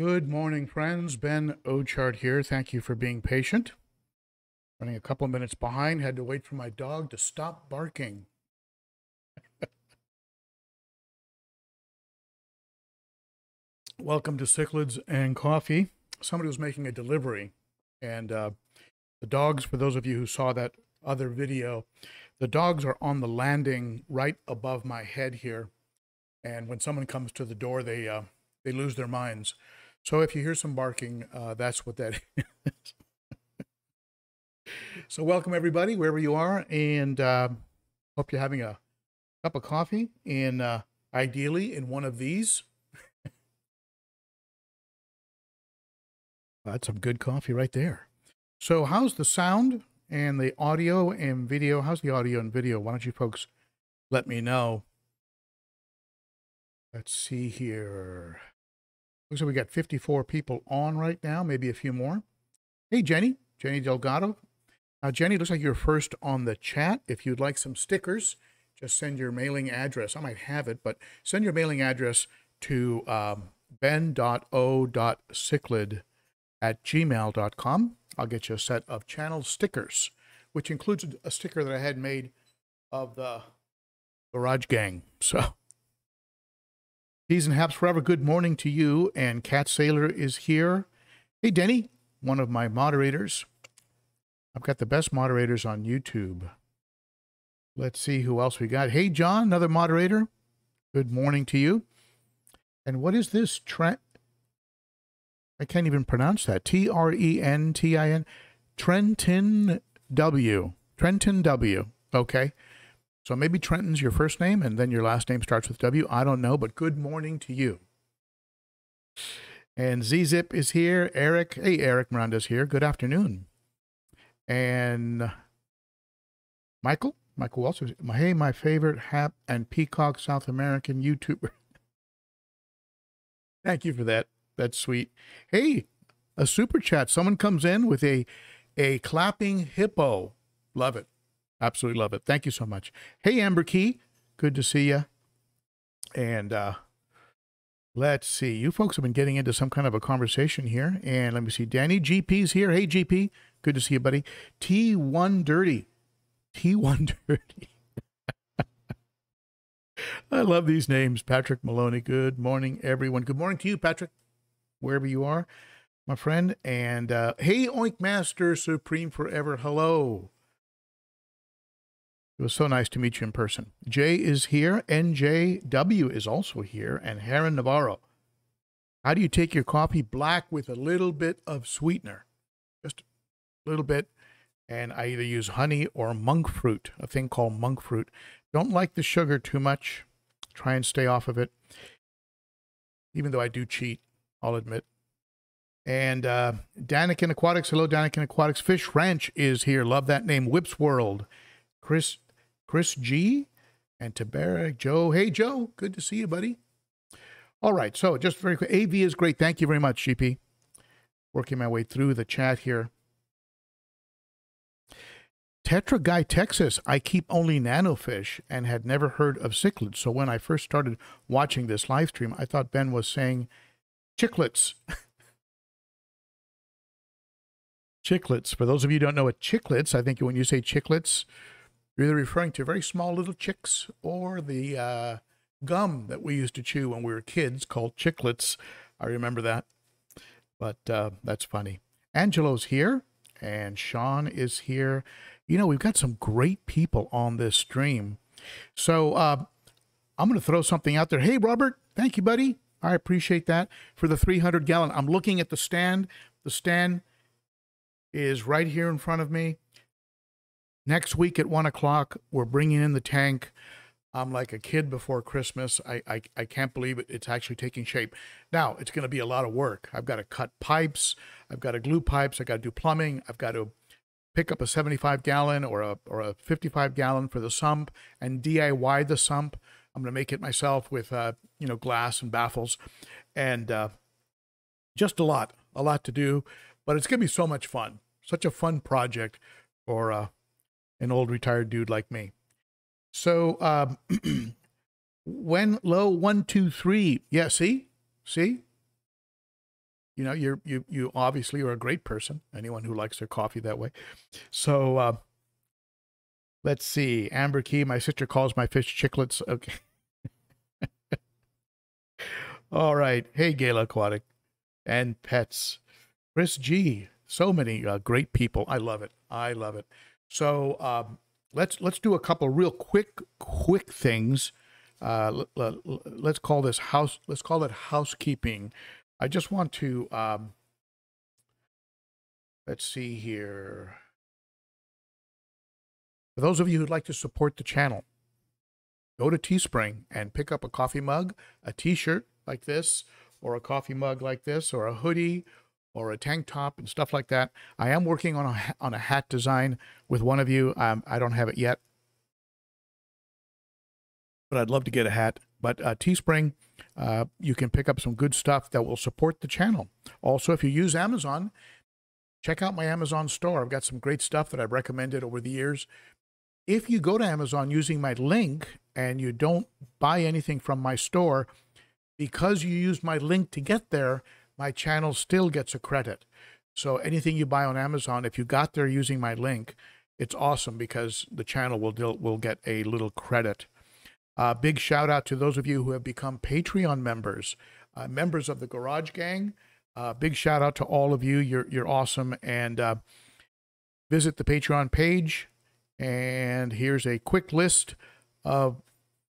Good morning, friends. Ben Ochart here. Thank you for being patient. Running a couple of minutes behind. Had to wait for my dog to stop barking. Welcome to Cichlids and Coffee. Somebody was making a delivery, and the dogs, for those of you who saw that other video, the dogs are on the landing right above my head here. And when someone comes to the door, they lose their minds. So if you hear some barking, that's what that is. So welcome everybody, wherever you are, and hope you're having a cup of coffee, and ideally in one of these. That's some good coffee right there. So how's the sound and the audio and video? How's the audio and video? Why don't you folks let me know? Let's see here. Looks like we got 54 people on right now, maybe a few more. Hey, Jenny Delgado. Jenny, looks like you're first on the chat. If you'd like some stickers, just send your mailing address. I might have it, but send your mailing address to ben.o.cichlid@gmail.com. I'll get you a set of channel stickers, which includes a sticker that I had made of the Garage Gang. So, Peas and Haps Forever, good morning to you. And Cat Sailor is here. Hey, Denny, one of my moderators. I've got the best moderators on YouTube. Let's see who else we got. Hey, John, another moderator. Good morning to you. And what is this? I can't even pronounce that. Trentin. Trenton W. Trenton W. Okay. So maybe Trenton's your first name and then your last name starts with W. I don't know, but good morning to you. And ZZip is here. Eric. Hey, Eric Miranda's here. Good afternoon. And Michael also. Hey, my favorite Hap and Peacock South American YouTuber. Thank you for that. That's sweet. Hey, a super chat. Someone comes in with a clapping hippo. Love it. Absolutely love it. Thank you so much. Hey, Amber Key. Good to see you. And let's see. You folks have been getting into some kind of a conversation here. And let me see. Danny GP's here. Hey, GP. Good to see you, buddy. T1 Dirty. T1 Dirty. I love these names. Patrick Maloney. Good morning, everyone. Good morning to you, Patrick, wherever you are, my friend. And hey, Oink Master Supreme Forever. Hello. It was so nice to meet you in person. Jay is here. NJW is also here. And Heron Navarro. How do you take your coffee? Black with a little bit of sweetener. Just a little bit. And I either use honey or monk fruit, a thing called monk fruit. Don't like the sugar too much. Try and stay off of it. Even though I do cheat, I'll admit. And Danikin Aquatics. Hello, Danikin Aquatics. Fish Ranch is here. Love that name. Whips World. Chris G. And Tabarak Joe. Hey, Joe. Good to see you, buddy. All right. So just very quick. AV is great. Thank you very much, GP. Working my way through the chat here. Tetra Guy, Texas. I keep only nanofish and had never heard of cichlids. So when I first started watching this live stream, I thought Ben was saying chicklets. Chicklets. For those of you who don't know what chicklets, I think when you say chicklets, you're either referring to very small little chicks or the gum that we used to chew when we were kids called chicklets. I remember that. But that's funny. Angelo's here and Sean is here. You know, we've got some great people on this stream. So I'm going to throw something out there. Hey, Robert. Thank you, buddy. I appreciate that. For the 300-gallon. I'm looking at the stand. The stand is right here in front of me. Next week at 1 o'clock, we're bringing in the tank. I'm like a kid before Christmas. I can't believe it. It's actually taking shape. Now, it's going to be a lot of work. I've got to cut pipes. I've got to glue pipes. I've got to do plumbing. I've got to pick up a 75-gallon or a 55-gallon for the sump and DIY the sump. I'm going to make it myself with, glass and baffles. And just a lot to do. But it's going to be so much fun. Such a fun project for an old retired dude like me. So when low 1, 2, 3. Yeah, see? You know, you obviously are a great person. Anyone who likes their coffee that way. So let's see. Amber Key, my sister calls my fish Cichlids. Okay. All right. Hey, Gala Aquatic and Pets. Chris G. So many great people. I love it. I love it. So let's do a couple real quick things. Let's call this house. Let's call it housekeeping. I just want to let's see here. For those of you who'd like to support the channel, go to Teespring and pick up a coffee mug, a T-shirt like this, or a coffee mug like this, or a hoodie, or a tank top and stuff like that. I am working on a hat design with one of you. I don't have it yet, but I'd love to get a hat. But Teespring, you can pick up some good stuff that will support the channel. Also, if you use Amazon, check out my Amazon store. I've got some great stuff that I've recommended over the years. If you go to Amazon using my link and you don't buy anything from my store, because you used my link to get there, my channel still gets a credit. So anything you buy on Amazon, if you got there using my link, it's awesome because the channel will get a little credit. Big shout out to those of you who have become Patreon members, members of the Garage Gang. Big shout out to all of you. You're awesome. And visit the Patreon page. And here's a quick list of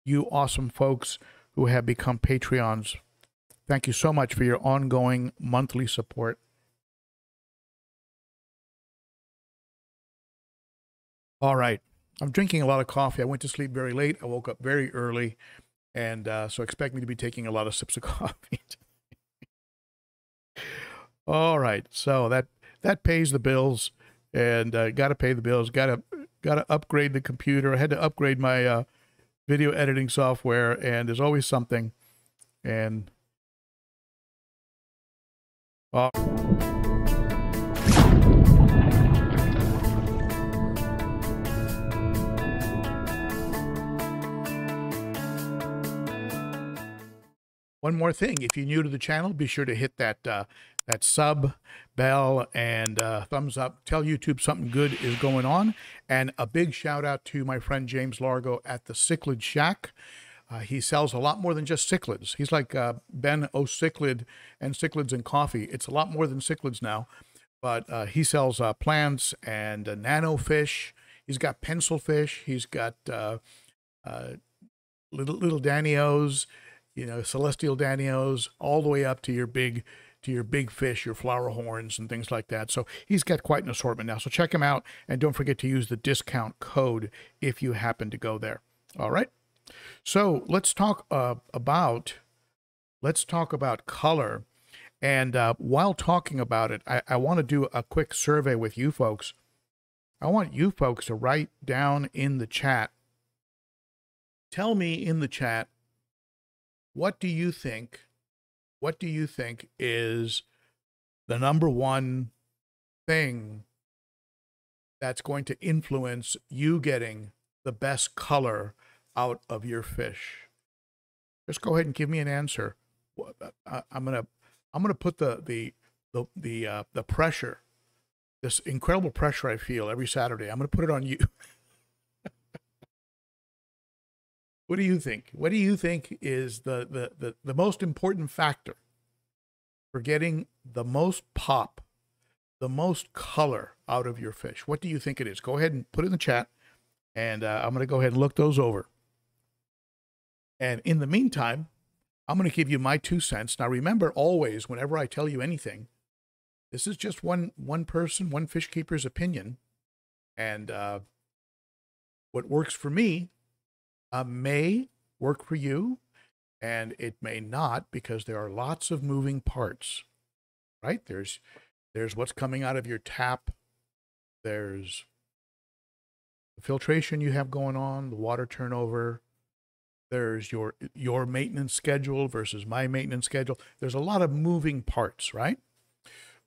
you awesome folks who have become Patreons. Thank you so much for your ongoing monthly support. All right. I'm drinking a lot of coffee. I went to sleep very late. I woke up very early. And so expect me to be taking a lot of sips of coffee. All right. So that pays the bills. And got to pay the bills. Got to upgrade the computer. I had to upgrade my video editing software. And there's always something. And one more thing, if you're new to the channel, be sure to hit that that sub bell and thumbs up. Tell YouTube something good is going on. And a big shout out to my friend James Largo at the Cichlid Shack. He sells a lot more than just cichlids. He's like Ben O'Cichlid and Cichlids and Coffee. It's a lot more than cichlids now, but he sells plants and nano fish. He's got pencil fish. He's got little danios, you know, celestial danios, all the way up to your big fish, your flower horns and things like that. So he's got quite an assortment now. So check him out, and don't forget to use the discount code if you happen to go there. All right. So let's talk about color. And while talking about it, I want to do a quick survey with you folks. I want you folks to write down in the chat. Tell me in the chat, what do you think? What do you think is the number one thing that's going to influence you getting the best color out of your fish? Just go ahead and give me an answer. I'm gonna put the pressure, this incredible pressure I feel every Saturday. I'm gonna put it on you. What do you think? What do you think is the most important factor for getting the most pop, the most color out of your fish? What do you think it is? Go ahead and put it in the chat, and I'm going to go ahead and look those over. And in the meantime, I'm going to give you my 2 cents. Now, remember, always, whenever I tell you anything, this is just one person, one fish keeper's opinion. And what works for me may work for you, and it may not, because there are lots of moving parts, right? There's what's coming out of your tap. There's the filtration you have going on, the water turnover. There's your maintenance schedule versus my maintenance schedule. There's a lot of moving parts, right?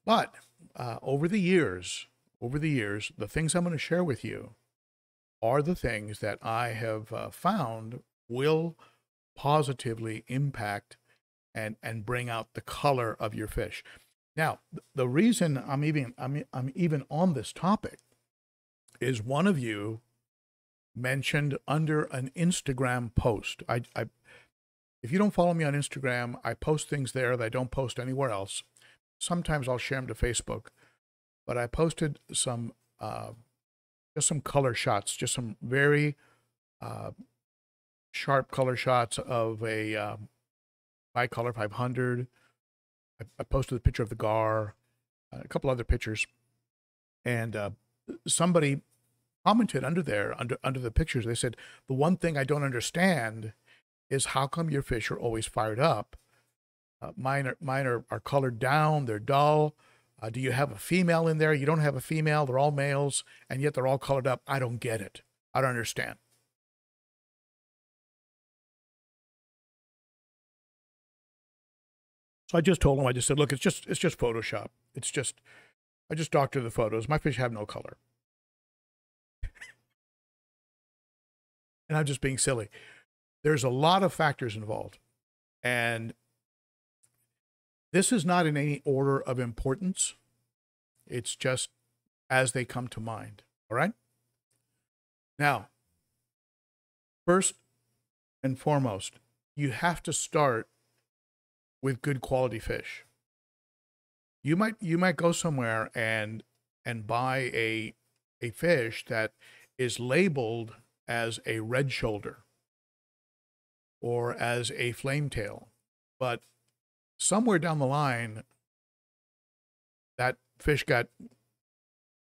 But over the years, the things I'm going to share with you are the things that I have found will positively impact and bring out the color of your fish. Now, the reason I'm even on this topic is one of you mentioned under an Instagram post. If you don't follow me on Instagram, I post things there that I don't post anywhere else. Sometimes I'll share them to Facebook, but I posted some just some color shots, just some very sharp color shots of a bicolor 500. I posted a picture of the Gar, a couple other pictures, and somebody commented under there, under the pictures. They said, the one thing I don't understand is how come your fish are always fired up? Mine are colored down, they're dull. Do you have a female in there? You don't have a female, they're all males, and yet they're all colored up. I don't get it. I don't understand. So I just told him, I just said, look, it's just Photoshop. I just doctored the photos. My fish have no color. And I'm just being silly. There's a lot of factors involved. And this is not in any order of importance. It's just as they come to mind. All right? Now, first and foremost, you have to start with good quality fish. You might go somewhere and buy a fish that is labeled as a red shoulder or as a flame tail, but somewhere down the line that fish got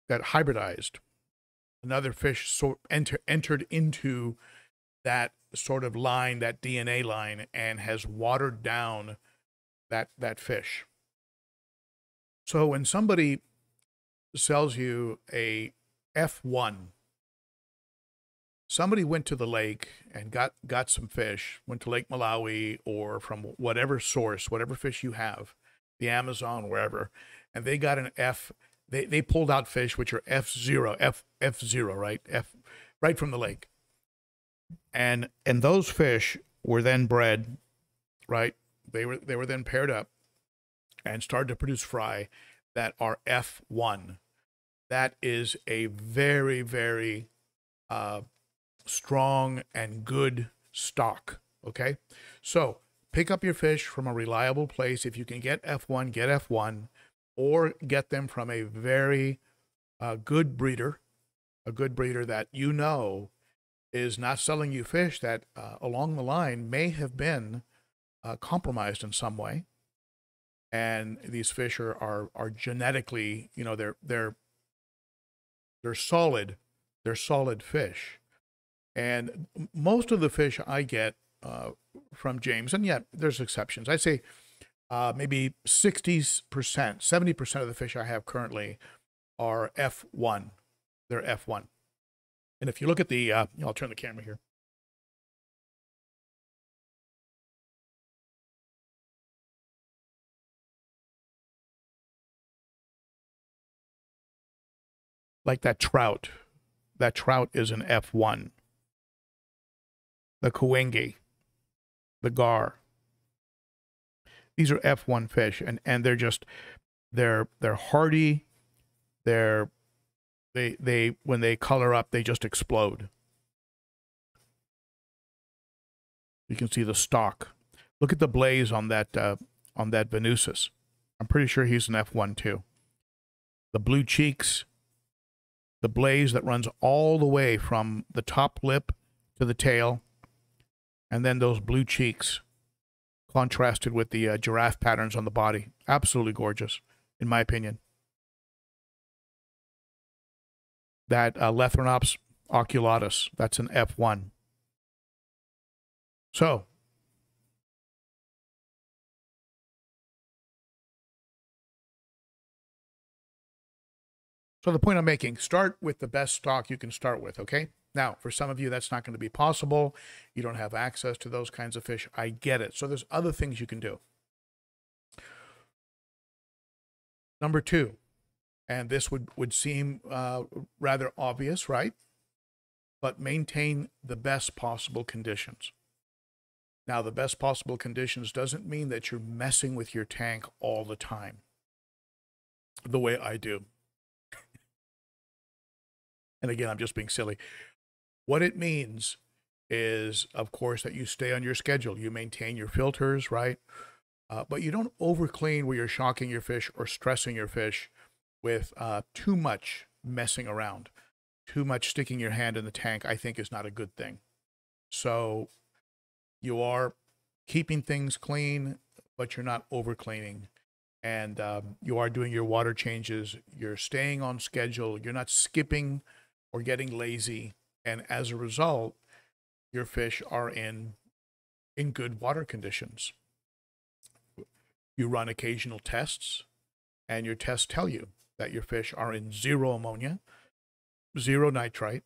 hybridized. Another fish entered into that sort of line, that DNA line, and has watered down that fish. So when somebody sells you a F1, somebody went to the lake and got some fish, went to Lake Malawi or from whatever source, whatever fish you have, the Amazon, wherever, and they got an F. They pulled out fish which are F0, right? Right from the lake. And those fish were then bred, right? They were then paired up and started to produce fry that are F1. That is a very, very strong and good stock, okay? So pick up your fish from a reliable place. If you can get F1, get F1, or get them from a very good breeder, that you know is not selling you fish that along the line may have been compromised in some way. And these fish are genetically, you know, they're solid fish. And most of the fish I get from James, and yet there's exceptions. I'd say maybe 60%, 70% of the fish I have currently are F1. They're F1. And if you look at the, I'll turn the camera here. Like that trout is an F1. The Kuwenge, the Gar. These are F1 fish, and they're just they're hardy. They when they color up, they just explode. You can see the stalk. Look at the blaze on that Venusus. I'm pretty sure he's an F1 too. The blue cheeks, the blaze that runs all the way from the top lip to the tail, and then those blue cheeks contrasted with the giraffe patterns on the body. Absolutely gorgeous, in my opinion. That Lethrinops oculatus, that's an F1. So the point I'm making, start with the best stock you can start with, okay? Now, for some of you, that's not going to be possible. You don't have access to those kinds of fish. I get it. So there's other things you can do. Number two, and this would seem rather obvious, right? But maintain the best possible conditions. Now, the best possible conditions doesn't mean that you're messing with your tank all the time. the way I do. And again, I'm just being silly. What it means is, of course, that you stay on your schedule. You maintain your filters, right? But you don't overclean where you're shocking your fish or stressing your fish with too much messing around. Too much sticking your hand in the tank, I think, is not a good thing. So you are keeping things clean, but you're not over cleaning. And you are doing your water changes. You're staying on schedule. You're not skipping or getting lazy. And as a result, your fish are in good water conditions. You run occasional tests, and your tests tell you that your fish are in zero ammonia, zero nitrite,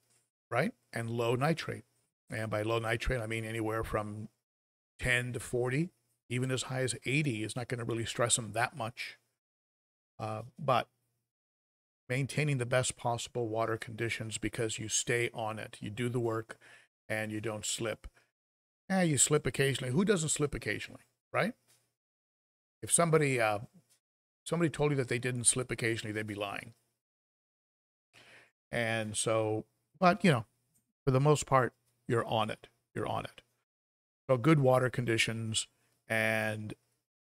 right? And low nitrate. And by low nitrate, I mean anywhere from 10 to 40, even as high as 80 is not going to really stress them that much. But maintaining the best possible water conditions because you stay on it. You do the work and you don't slip. You slip occasionally. Who doesn't slip occasionally, right? If somebody told you that they didn't slip occasionally, they'd be lying. And so, but for the most part, you're on it. You're on it. So good water conditions, and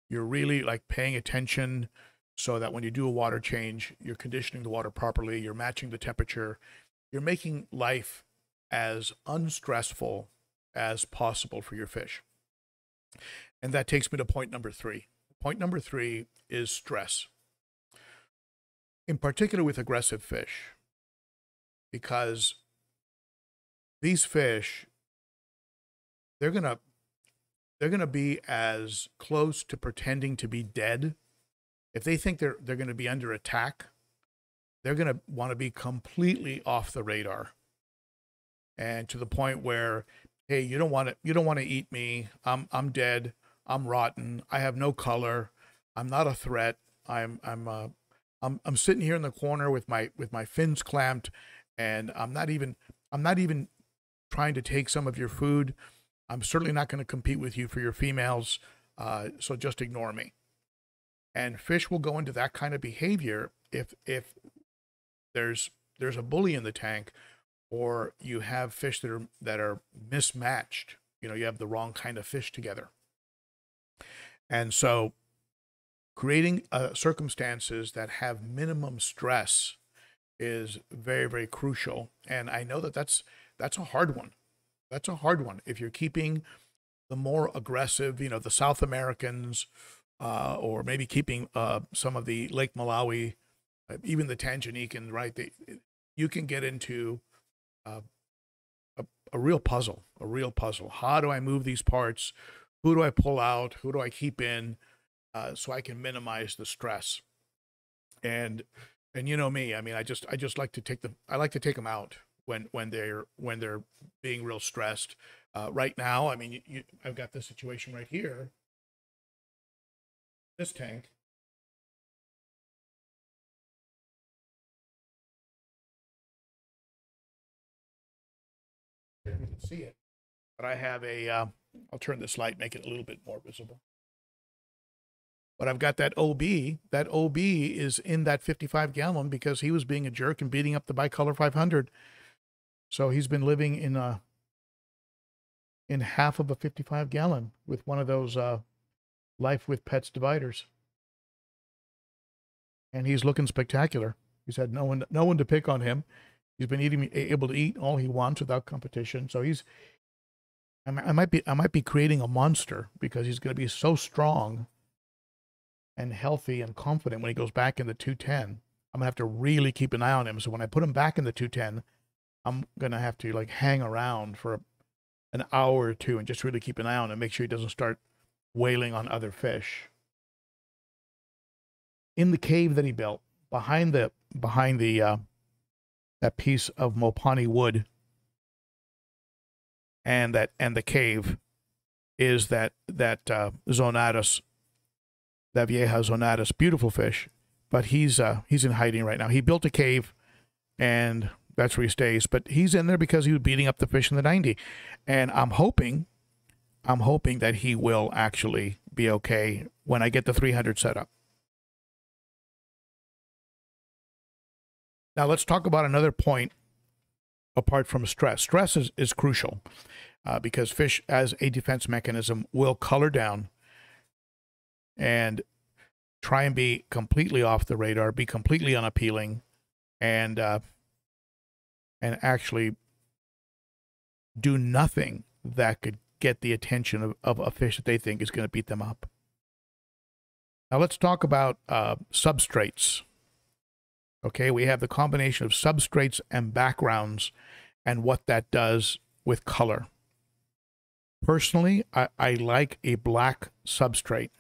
you're really like paying attention so that when you do a water change, you're conditioning the water properly, you're matching the temperature, you're making life as unstressful as possible for your fish. And that takes me to point number 3. Point number 3 is stress. In particular with aggressive fish, because these fish, they're gonna be as close to pretending to be dead. If they think they're going to be under attack, they're going to want to be completely off the radar, and to the point where, hey, you don't want to eat me. I'm dead. I'm rotten. I have no color. I'm not a threat. I'm sitting here in the corner with my fins clamped, and I'm not even trying to take some of your food. I'm certainly not going to compete with you for your females. So just ignore me. And fish will go into that kind of behavior if there's a bully in the tank, or you have fish that are mismatched. You have the wrong kind of fish together. And so creating circumstances that have minimum stress is very, very crucial. And I know that's a hard one. That's a hard one. If you're keeping the more aggressive, the South Americans, or maybe keeping some of the Lake Malawi, even the Tanganyikan, right? You can get into a real puzzle, How do I move these parts? Who do I pull out? Who do I keep in? So I can minimize the stress. And you know me, I mean, I just like to take them out when they're being real stressed. Right now, I mean, I've got this situation right here. This tank. You can see it, but I have I'll turn this light, make it a little bit more visible. But I've got that OB. That OB is in that 55 gallon because he was being a jerk and beating up the bicolor 500. So he's been living in half of a 55 gallon with one of those Life with Pets dividers. And he's looking spectacular. He's had no one to pick on him. He's been able to eat all he wants without competition. So I might be creating a monster because he's going to be so strong and healthy and confident when he goes back in the 210. I'm going to have to really keep an eye on him. So when I put him back in the 210, I'm going to have to like hang around for an hour or two and just really keep an eye on him and make sure he doesn't start wailing on other fish. In the cave that he built, behind the that piece of Mopani wood and the cave is that Zonatus, that Vieja Zonatus, beautiful fish, but he's in hiding right now. He built a cave, and that's where he stays. But he's in there because he was beating up the fish in the 90, and I'm hoping that he will actually be okay when I get the 300 set up. Now let's talk about another point apart from stress. Stress is crucial because fish, as a defense mechanism, will color down and try and be completely off the radar, be completely unappealing, and actually do nothing that could get the attention of a fish that they think is going to beat them up. Now let's talk about substrates. Okay, we have the combination of substrates and backgrounds and what that does with color. Personally, I like a black substrate,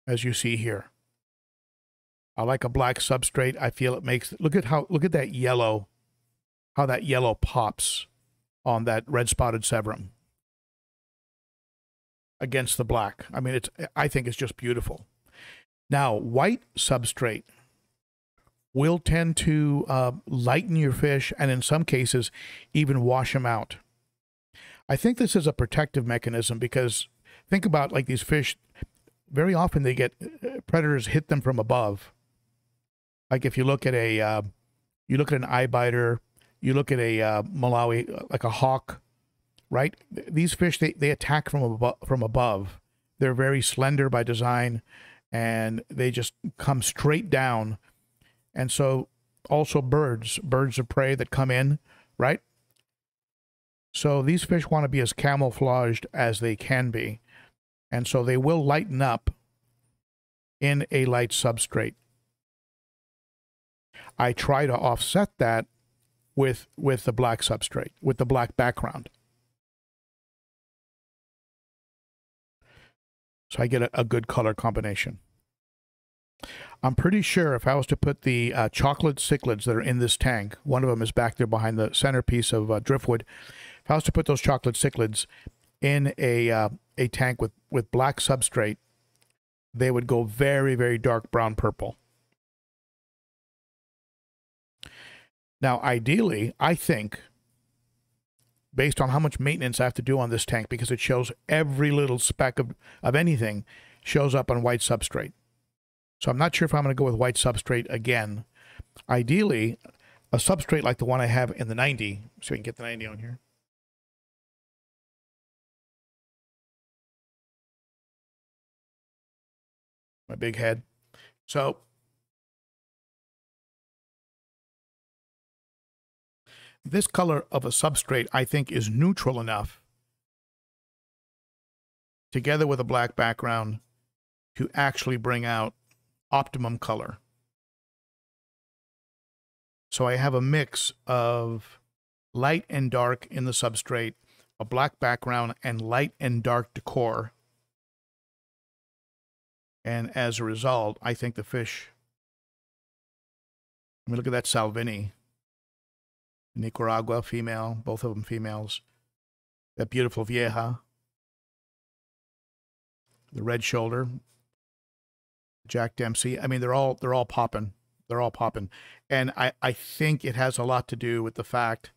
as you see here. I like a black substrate. I feel it makes, look at that yellow, how that yellow pops on that red spotted severum against the black. I mean, I think it's just beautiful. Now, white substrate will tend to lighten your fish and in some cases even wash them out. I think this is a protective mechanism because think about like these fish, very often they get, predators hit them from above. Like if you look at an eye biter, you look at a Malawi, like a hawk, right? These fish, they attack from above. They're very slender by design and they just come straight down. And so also birds of prey that come in, right? So these fish want to be as camouflaged as they can be. And so they will lighten up in a light substrate. I try to offset that with the black substrate, with the black background. So I get a good color combination. I'm pretty sure if I was to put the chocolate cichlids that are in this tank, one of them is back there behind the centerpiece of driftwood. If I was to put those chocolate cichlids in a tank with black substrate, they would go very, very dark brown purple. Now, ideally, I think, based on how much maintenance I have to do on this tank, because it shows every little speck of anything shows up on white substrate. So I'm not sure if I'm going to go with white substrate again. Ideally, a substrate like the one I have in the 90, so we can get the 90 on here. My big head. So this color of a substrate, I think, is neutral enough, together with a black background, to actually bring out optimum color. So I have a mix of light and dark in the substrate, a black background, and light and dark decor. And as a result, I think the fish, I mean, look at that Salvini, Nicaragua female, both of them females. That beautiful Vieja, the red shoulder, Jack Dempsey. I mean, they're all popping. They're all popping. And I think it has a lot to do with the fact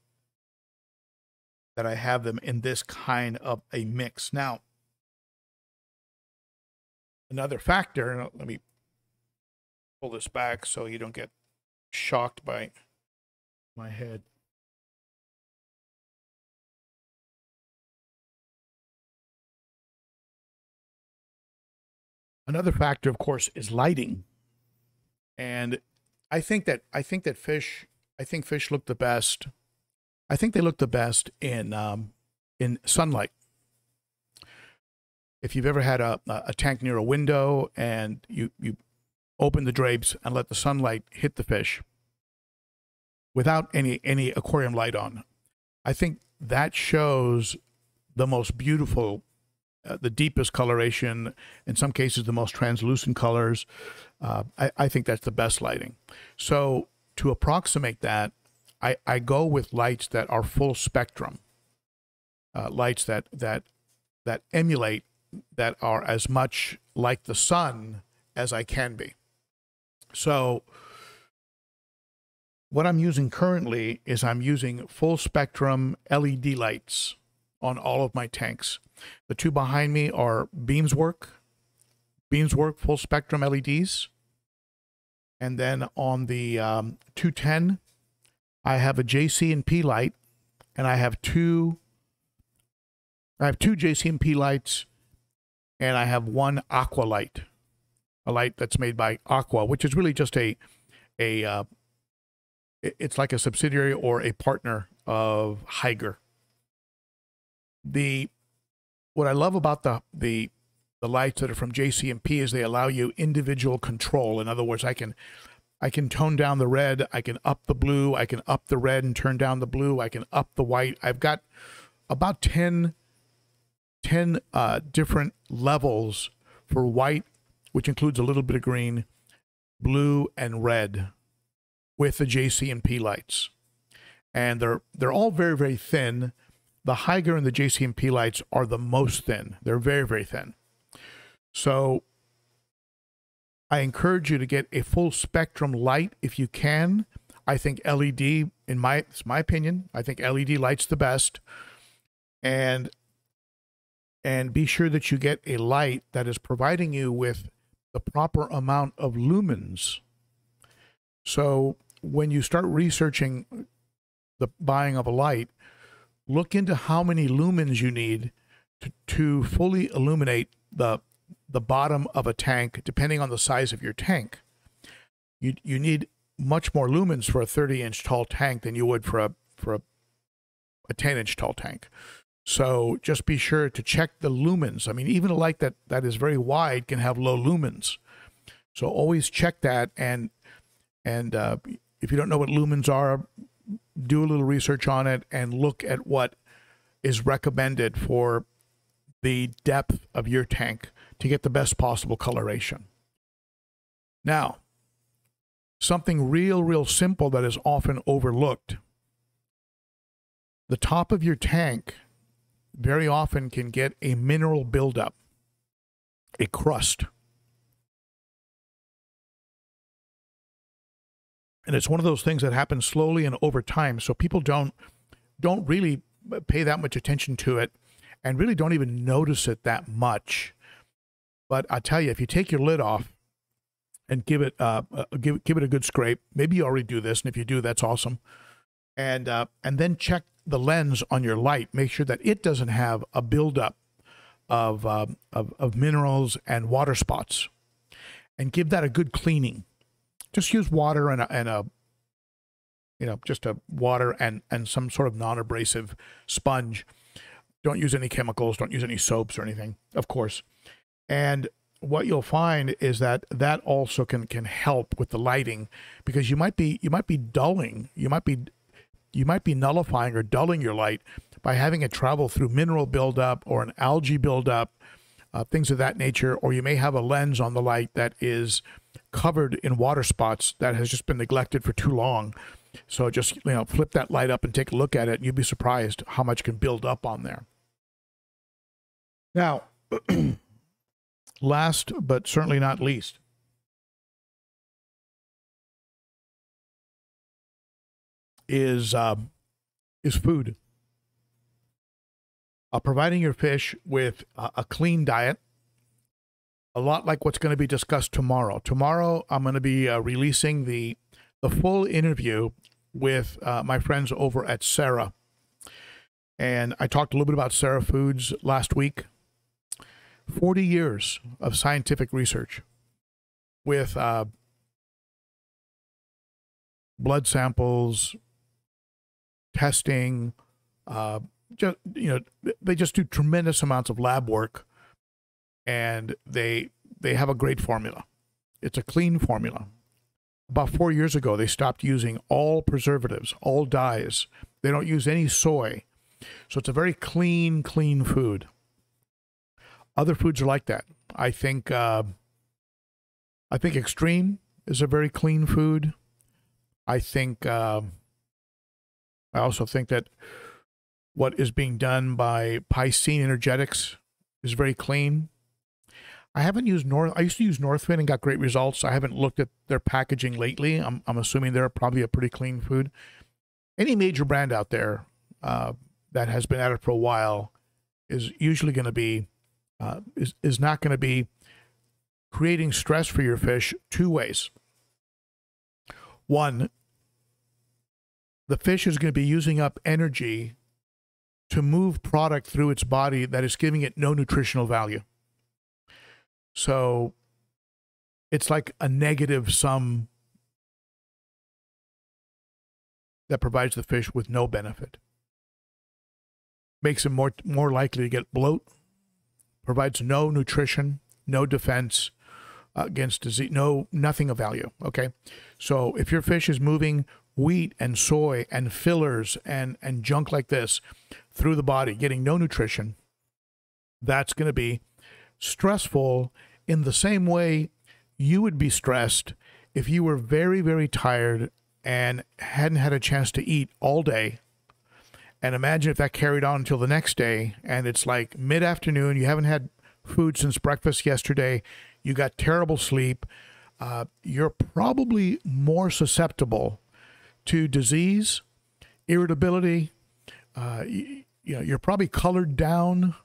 that I have them in this kind of a mix. Now, another factor, let me pull this back so you don't get shocked by my head. Another factor, of course, is lighting. And I think fish look the best. I think they look the best in sunlight. If you've ever had a tank near a window and you open the drapes and let the sunlight hit the fish without any aquarium light on, I think that shows the most beautiful, the deepest coloration, in some cases the most translucent colors. I think that's the best lighting. So to approximate that, I go with lights that are full spectrum, lights that emulate, that are as much like the sun as I can be. So what I'm using currently is I'm using full spectrum LED lights on all of my tanks. The two behind me are Beamswork full spectrum LEDs. And then on the 210 I have a JC&P light, and I have two JC&P lights, and I have one aqua light, a light that's made by Aqua, which is really just it's like a subsidiary or a partner of Haiger. What I love about the lights that are from JC&P is they allow you individual control. In other words, I can tone down the red, I can up the blue, I can up the red and turn down the blue, I can up the white. I've got about 10 different levels for white, which includes a little bit of green, blue, and red with the JC&P lights. And they're all very, very thin. The Haiger and the JC&P lights are the most thin. They're very, very thin. So I encourage you to get a full spectrum light if you it's my opinion, I think LED light's the best. And be sure that you get a light that is providing you with the proper amount of lumens. So when you start researching the buying of a light, look into how many lumens you need to fully illuminate the bottom of a tank, depending on the size of your tank. You need much more lumens for a 30-inch tall tank than you would for a 10-inch tall tank. So just be sure to check the lumens. I mean, even a light that is very wide can have low lumens. So always check that, and if you don't know what lumens are, do a little research on it and look at what is recommended for the depth of your tank to get the best possible coloration. Now, something real simple that is often overlooked. The top of your tank very often can get a mineral buildup, a crust. And it's one of those things that happens slowly and over time. So people don't really pay that much attention to it and really don't even notice it that much. But I tell you, if you take your lid off and give it a good scrape, maybe you already do this, and if you do, that's awesome. And then check the lens on your light. Make sure that it doesn't have a buildup of minerals and water spots, and give that a good cleaning. Just use water and just a water and some sort of non-abrasive sponge. Don't use any chemicals. Don't use any soaps or anything, of course. And what you'll find is that also can help with the lighting, because you might be nullifying or dulling your light by having it travel through mineral buildup or an algae buildup, things of that nature. Or you may have a lens on the light that is covered in water spots that has just been neglected for too long. So just flip that light up and take a look at it, and you'd be surprised how much can build up on there. Now, last but certainly not least, is food. Providing your fish with a clean diet, a lot like what's going to be discussed tomorrow. Tomorrow, I'm going to be releasing the full interview with my friends over at Sarah. And I talked a little bit about Sarah Foods last week. 40 years of scientific research with blood samples, testing, they just do tremendous amounts of lab work, and they have a great formula. It's a clean formula. About 4 years ago, they stopped using all preservatives, all dyes. They don't use any soy. So it's a very clean food. Other foods are like that. I think Extreme is a very clean food. I also think that what is being done by Piscine Energetics is very clean. I used to use Northwind and got great results. I haven't looked at their packaging lately. I'm assuming they're probably a pretty clean food. Any major brand out there that has been at it for a while is usually going to be is not going to be creating stress for your fish two ways. One, the fish is going to be using up energy to move product through its body that is giving it no nutritional value. So it's like a negative sum that provides the fish with no benefit. Makes him more likely to get bloat, provides no nutrition, no defense against disease, nothing of value, okay? So if your fish is moving wheat and soy and fillers and junk like this through the body, getting no nutrition, that's going to be stressful in the same way you would be stressed if you were very, very tired and hadn't had a chance to eat all day. And imagine if that carried on until the next day, and it's like mid-afternoon, you haven't had food since breakfast yesterday, you got terrible sleep, you're probably more susceptible to disease, irritability, you're probably colored down.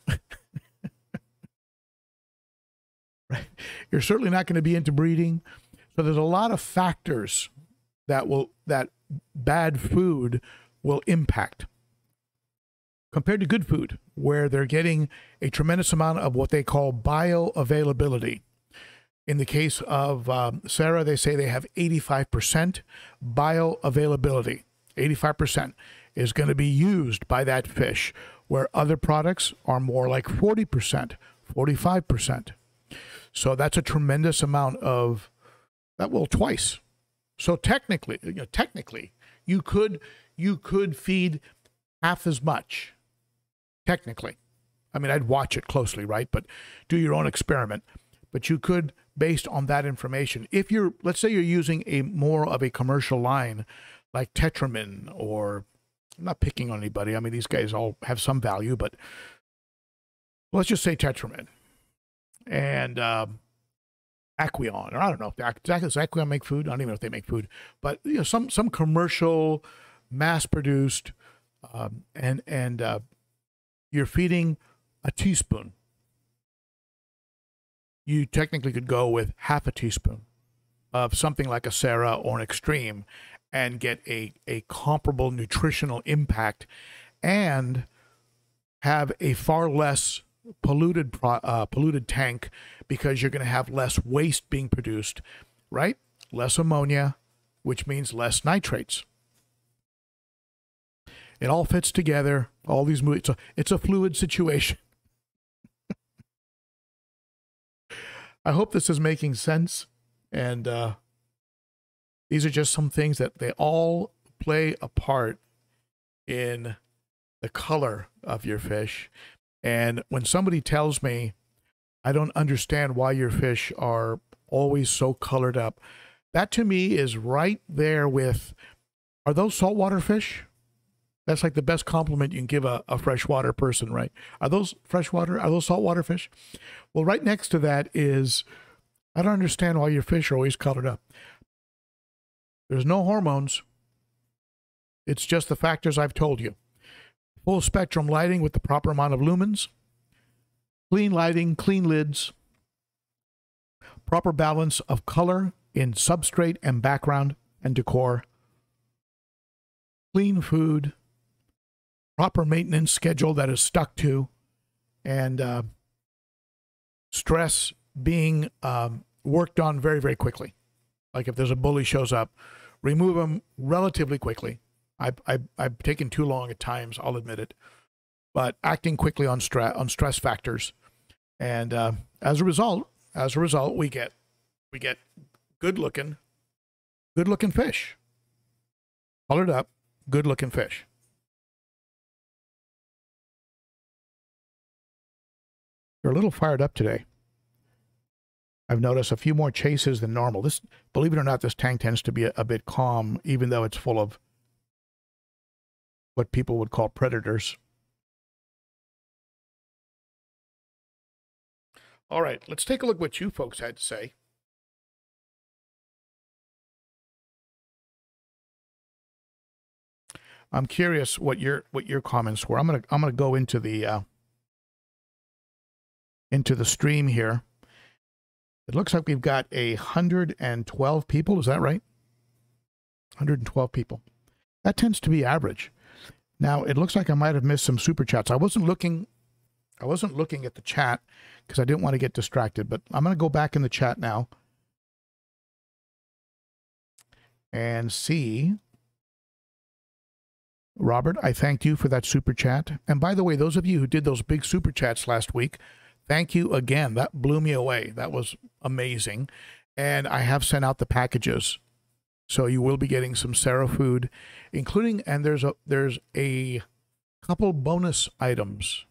Right? You're certainly not going to be into breeding. So there's a lot of factors that bad food will impact compared to good food, where they're getting a tremendous amount of what they call bioavailability. In the case of Sarah, they say they have 85% bioavailability. 85% is going to be used by that fish, where other products are more like 40%, 45%. So that's a tremendous amount of that. Well, twice. So technically, you could feed half as much. Technically, I mean, I'd watch it closely, right? But do your own experiment. But you could, based on that information, if you're, let's say you're using a more of a commercial line like Tetramin, or I'm not picking on anybody. I mean, these guys all have some value, but let's just say Tetramin and Aquion, or I don't know. Does Aquion make food? I don't even know if they make food, but some commercial, mass-produced, and you're feeding a teaspoon. You technically could go with half a teaspoon of something like a Sarah or an Extreme and get a comparable nutritional impact and have a far less polluted tank, because you're going to have less waste being produced, right? Less ammonia, which means less nitrates. It all fits together. All these movies. It's a fluid situation. I hope this is making sense. And these are just some things that they all play a part in the color of your fish. And when somebody tells me, I don't understand why your fish are always so colored up, that to me is right there with, are those saltwater fish? That's like the best compliment you can give a freshwater person, right? Are those freshwater? Are those saltwater fish? Well, right next to that is, I don't understand why your fish are always colored up. There's no hormones. It's just the factors I've told you. Full spectrum lighting with the proper amount of lumens, clean lighting, clean lids, proper balance of color in substrate and background and decor, clean food, proper maintenance schedule that is stuck to, and stress being worked on very, very quickly. Like if there's a bully shows up, remove them relatively quickly. I've taken too long at times, I'll admit it, but acting quickly on stress factors, and as a result, we get good looking fish, colored up, good looking fish. They're a little fired up today. I've noticed a few more chases than normal. This, believe it or not, this tank tends to be a bit calm, even though it's full of what people would call predators. All right, let's take a look at what you folks had to say. I'm curious what your comments were. I'm gonna go into the stream here. It looks like we've got 112 people. Is that right? 112 people. That tends to be average. Now, it looks like I might have missed some super chats. I wasn't looking at the chat because I didn't want to get distracted, but I'm going to go back in the chat now and see. Robert, I thanked you for that super chat. And by the way, those of you who did those big super chats last week, thank you again. That blew me away. That was amazing. And I have sent out the packages. So you will be getting some Sarah food, including, and there's a couple bonus items.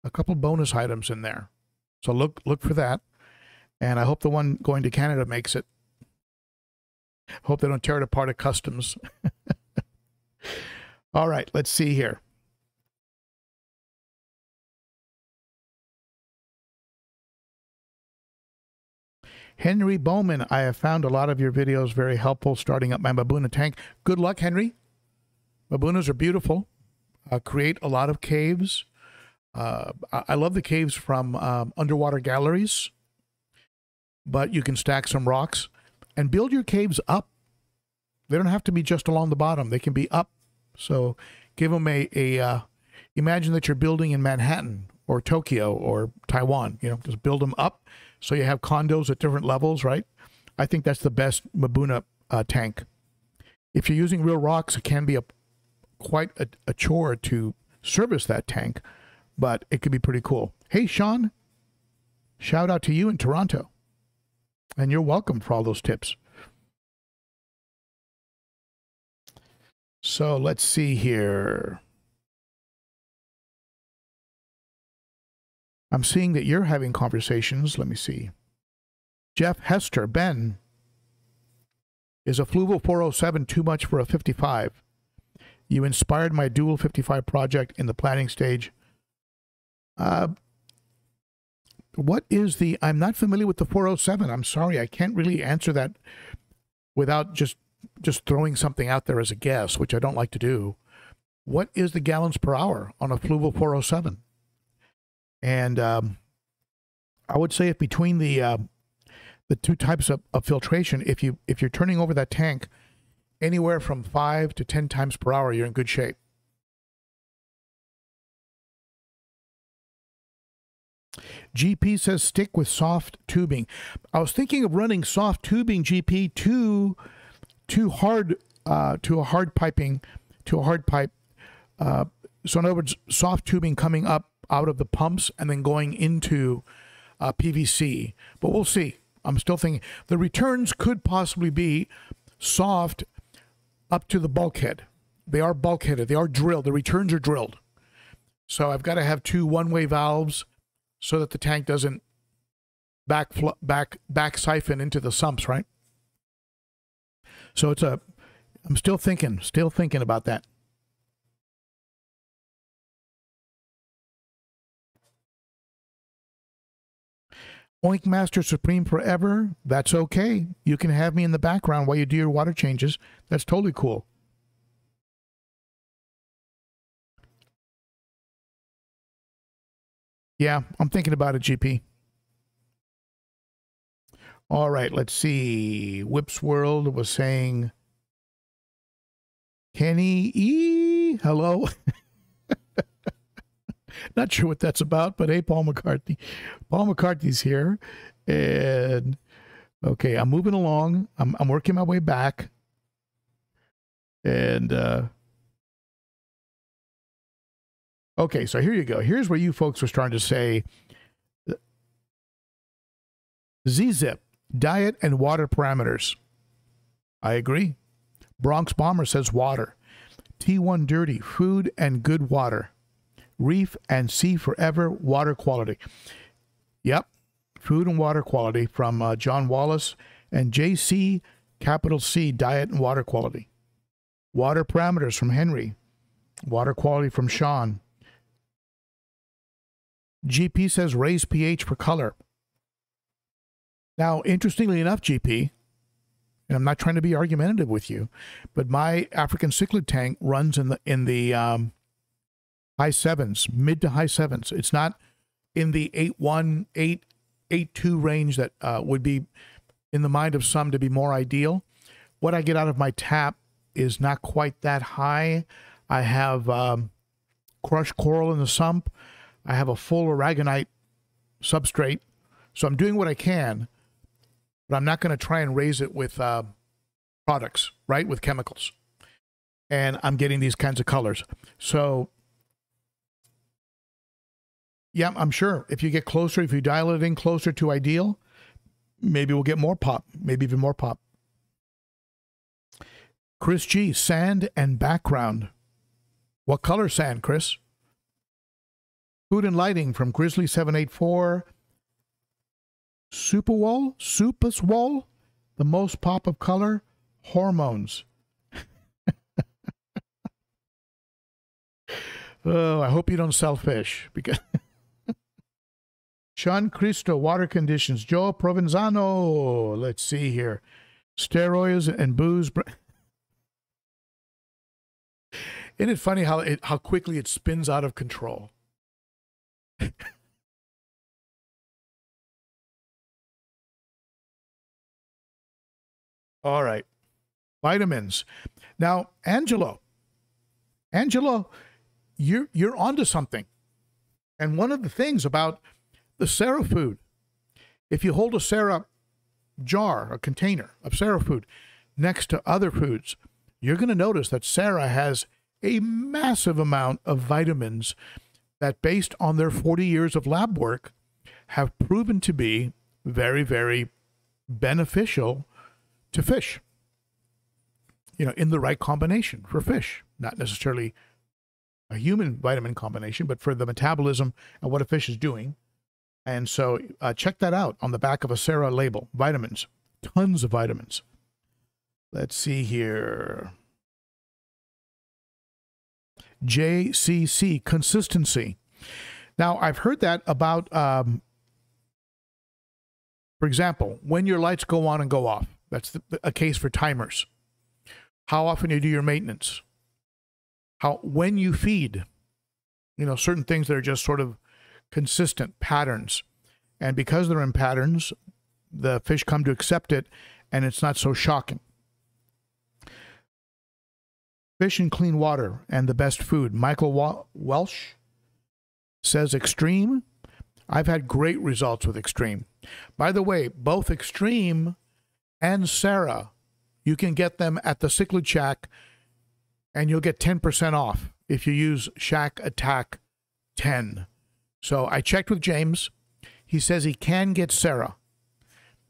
A couple bonus items in there. So look for that. And I hope the one going to Canada makes it. Hope they don't tear it apart at customs. All right, let's see here. Henry Bowman, I have found a lot of your videos very helpful starting up my Mbuna tank. Good luck, Henry. Mbunas are beautiful. Create a lot of caves. I love the caves from underwater galleries, but you can stack some rocks and build your caves up. They don't have to be just along the bottom. They can be up. So give them imagine that you're building in Manhattan or Tokyo or Taiwan, you know, just build them up. So you have condos at different levels, right? I think that's the best Mbuna tank. If you're using real rocks, it can be quite a chore to service that tank, but it could be pretty cool. Hey, Sean, shout out to you in Toronto. And you're welcome for all those tips. So let's see here. I'm seeing that you're having conversations. Let me see. Jeff Hester, Ben, is a Fluval 407 too much for a 55? You inspired my dual 55 project in the planning stage. What is the, I'm not familiar with the 407. I'm sorry, I can't really answer that without just throwing something out there as a guess, which I don't like to do. What is the gallons per hour on a Fluval 407? And I would say if between the two types of filtration, if you're turning over that tank anywhere from 5 to 10 times per hour, you're in good shape. GP says stick with soft tubing. I was thinking of running soft tubing, GP, to a hard pipe. So in other words, soft tubing coming up out of the pumps and then going into PVC. But we'll see. I'm still thinking the returns could possibly be soft up to the bulkhead. They are bulkheaded. They are drilled. The returns are drilled. So I've got to have two one-way valves so that the tank doesn't back siphon into the sumps, right? So I'm still thinking about that. Oink Master Supreme forever. That's okay. You can have me in the background while you do your water changes. That's totally cool. Yeah, I'm thinking about it, GP. All right, let's see. Whips World was saying, Kenny E, hello. Not sure what that's about, but hey, Paul McCartney. Paul McCartney's here. And okay, I'm moving along. I'm working my way back. And okay, so here you go. Here's where you folks were starting to say Z-Zip, diet and water parameters. I agree. Bronx Bomber says water. T1 Dirty, food and good water. Reef and Sea Forever, water quality. Yep, food and water quality from John Wallace and JC, capital C, diet and water quality. Water parameters from Henry. Water quality from Sean. GP says raise pH for color. Now, interestingly enough, GP, and I'm not trying to be argumentative with you, but my African cichlid tank runs in the high sevens, mid to high sevens. It's not in the 8.1, 8.2 range that would be in the mind of some to be more ideal. What I get out of my tap is not quite that high. I have crushed coral in the sump. I have a full aragonite substrate. So I'm doing what I can, but I'm not going to try and raise it with products, right, with chemicals. And I'm getting these kinds of colors. So, yeah, I'm sure if you get closer, if you dial it in closer to ideal, maybe we'll get more pop, maybe even more pop. Chris G, sand and background. What color sand, Chris? Food and lighting from Grizzly784. Supaswol, the most pop of color, hormones. Oh, I hope you don't sell fish, because Sean Cristo, water conditions. Joe Provenzano, let's see here. Steroids and booze. Isn't it funny how quickly it spins out of control? All right. Vitamins. Now, Angelo, you're onto something. And one of the things about the Sarah food, if you hold a Sarah jar, a container of Sarah food next to other foods, you're going to notice that Sarah has a massive amount of vitamins that, based on their 40 years of lab work, have proven to be very, very beneficial to fish. You know, in the right combination for fish, not necessarily a human vitamin combination, but for the metabolism and what a fish is doing. And so check that out on the back of a Sarah label. Vitamins, tons of vitamins. Let's see here. JCC, consistency. Now, I've heard that about, for example, when your lights go on and go off. That's a case for timers. How often you do your maintenance. When you feed, you know, certain things that are just sort of consistent patterns. And because they're in patterns, the fish come to accept it, and it's not so shocking. Fish in clean water and the best food. Michael Welsh says Extreme. I've had great results with Extreme. By the way, both Extreme and Sarah, you can get them at the Cichlid Shack, and you'll get 10% off if you use Shack Attack 10. So I checked with James. He says he can get Sarah,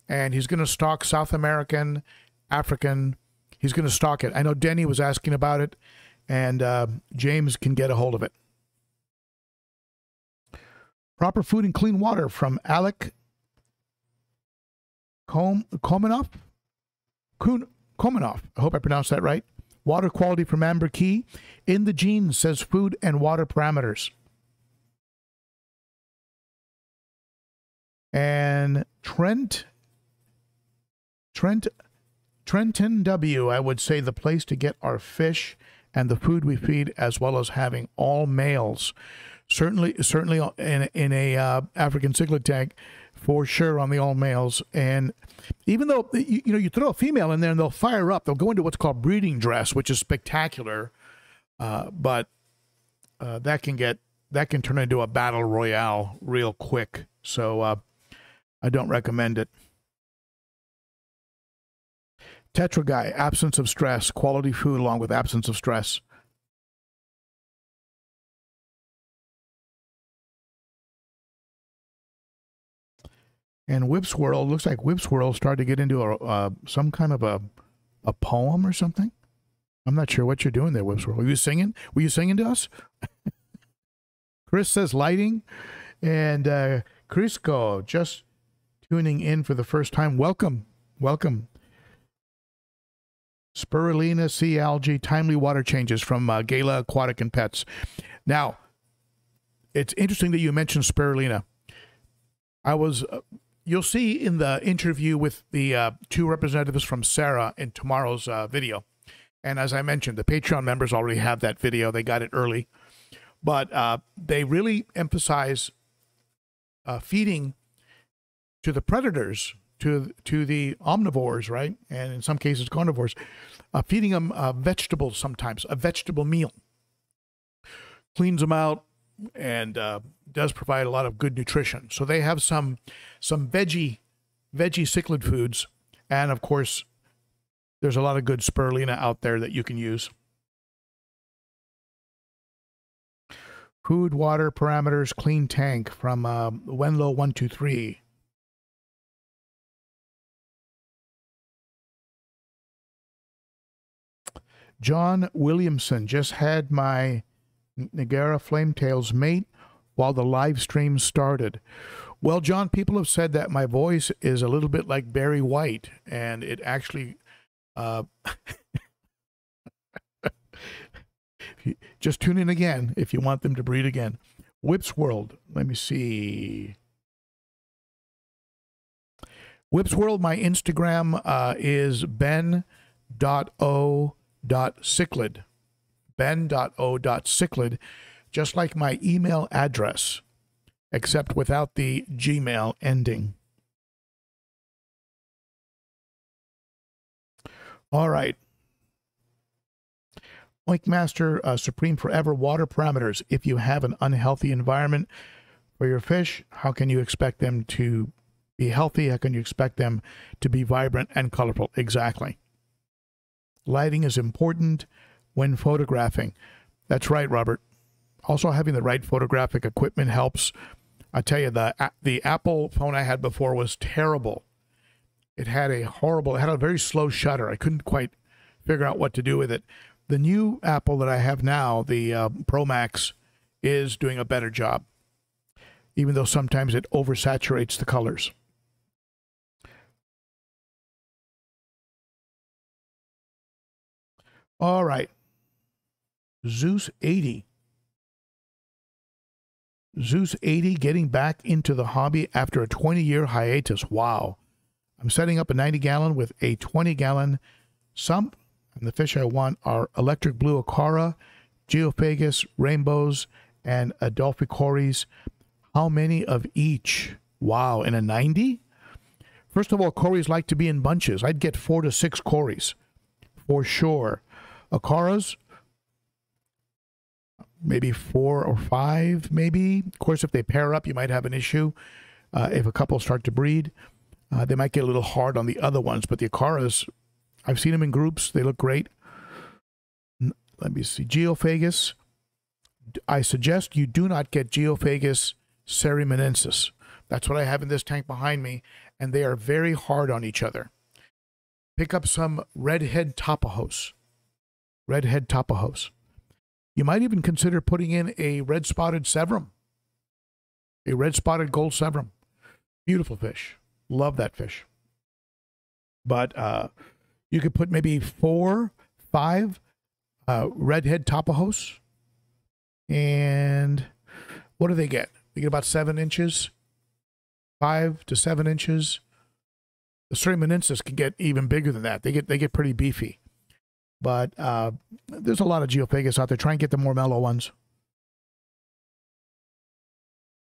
and he's going to stock South American, African. He's going to stock it. I know Denny was asking about it, and James can get a hold of it. Proper food and clean water from Alec Komanoff. I hope I pronounced that right. Water quality from Amber Key. In the genes says food and water parameters. And Trenton W, I would say the place to get our fish and the food we feed, as well as having all males. Certainly in a African cichlid tank, for sure, on the all males. And even though you throw a female in there and they'll fire up, they'll go into what's called breeding dress, which is spectacular, but that can turn into a battle royale real quick. So I don't recommend it. Tetra Guy, absence of stress, quality food along with absence of stress. And Whipswirl, looks like Whipswirl started to get into some kind of a poem or something. I'm not sure what you're doing there, Whipswirl. Were you singing? Were you singing to us? Chris says lighting. And Crisco, just tuning in for the first time. Welcome. Welcome. Spirulina, sea algae, timely water changes from Gala Aquatic and Pets. Now, it's interesting that you mentioned spirulina. You'll see in the interview with the two representatives from Sarah in tomorrow's video. And as I mentioned, the Patreon members already have that video. They got it early. But they really emphasize feeding to the predators to the omnivores, right? And in some cases, carnivores, feeding them vegetables sometimes, a vegetable meal. Cleans them out and does provide a lot of good nutrition. So they have some veggie cichlid foods. And of course, there's a lot of good spirulina out there that you can use. Food, water, parameters, clean tank from Wenlo123. John Williamson, just had my Niagara Flametails mate while the live stream started. Well, John, people have said that my voice is a little bit like Barry White, and it actually just tune in again if you want them to breed again. Whips World, let me see. Whips World, my Instagram is ben.o.cichlid. ben.o.cichlid, just like my email address, except without the Gmail ending. All right. Oinkmaster Supreme Forever water parameters. If you have an unhealthy environment for your fish, how can you expect them to be healthy? How can you expect them to be vibrant and colorful? Exactly. Lighting is important when photographing. That's right, Robert. Also, having the right photographic equipment helps. I tell you, the Apple phone I had before was terrible. It had a very slow shutter. I couldn't quite figure out what to do with it. The new Apple that I have now, the Pro Max, is doing a better job, even though sometimes it oversaturates the colors. All right. Zeus 80. Zeus 80 getting back into the hobby after a 20-year hiatus. Wow. I'm setting up a 90-gallon with a 20-gallon sump. And the fish I want are electric blue Ochart, geophagus, rainbows, and Adelphicories. How many of each? Wow, in a 90? First of all, cories like to be in bunches. I'd get 4 to 6 cories for sure. Ocharas, maybe 4 or 5, maybe. Of course, if they pair up, you might have an issue. If a couple start to breed, they might get a little hard on the other ones. But the Ocharas, I've seen them in groups. They look great. Let me see. Geophagus. I suggest you do not get Geophagus ceremonensis. That's what I have in this tank behind me, and they are very hard on each other. Pick up some redhead tapajos. Redhead tapajos. You might even consider putting in a red-spotted severum. A red-spotted gold severum. Beautiful fish. Love that fish. But you could put maybe 4, 5 redhead tapajos. And what do they get? They get about 7 inches. 5 to 7 inches. The ceremonensis can get even bigger than that. They get pretty beefy. But there's a lot of geophagus out there. Try and get the more mellow ones.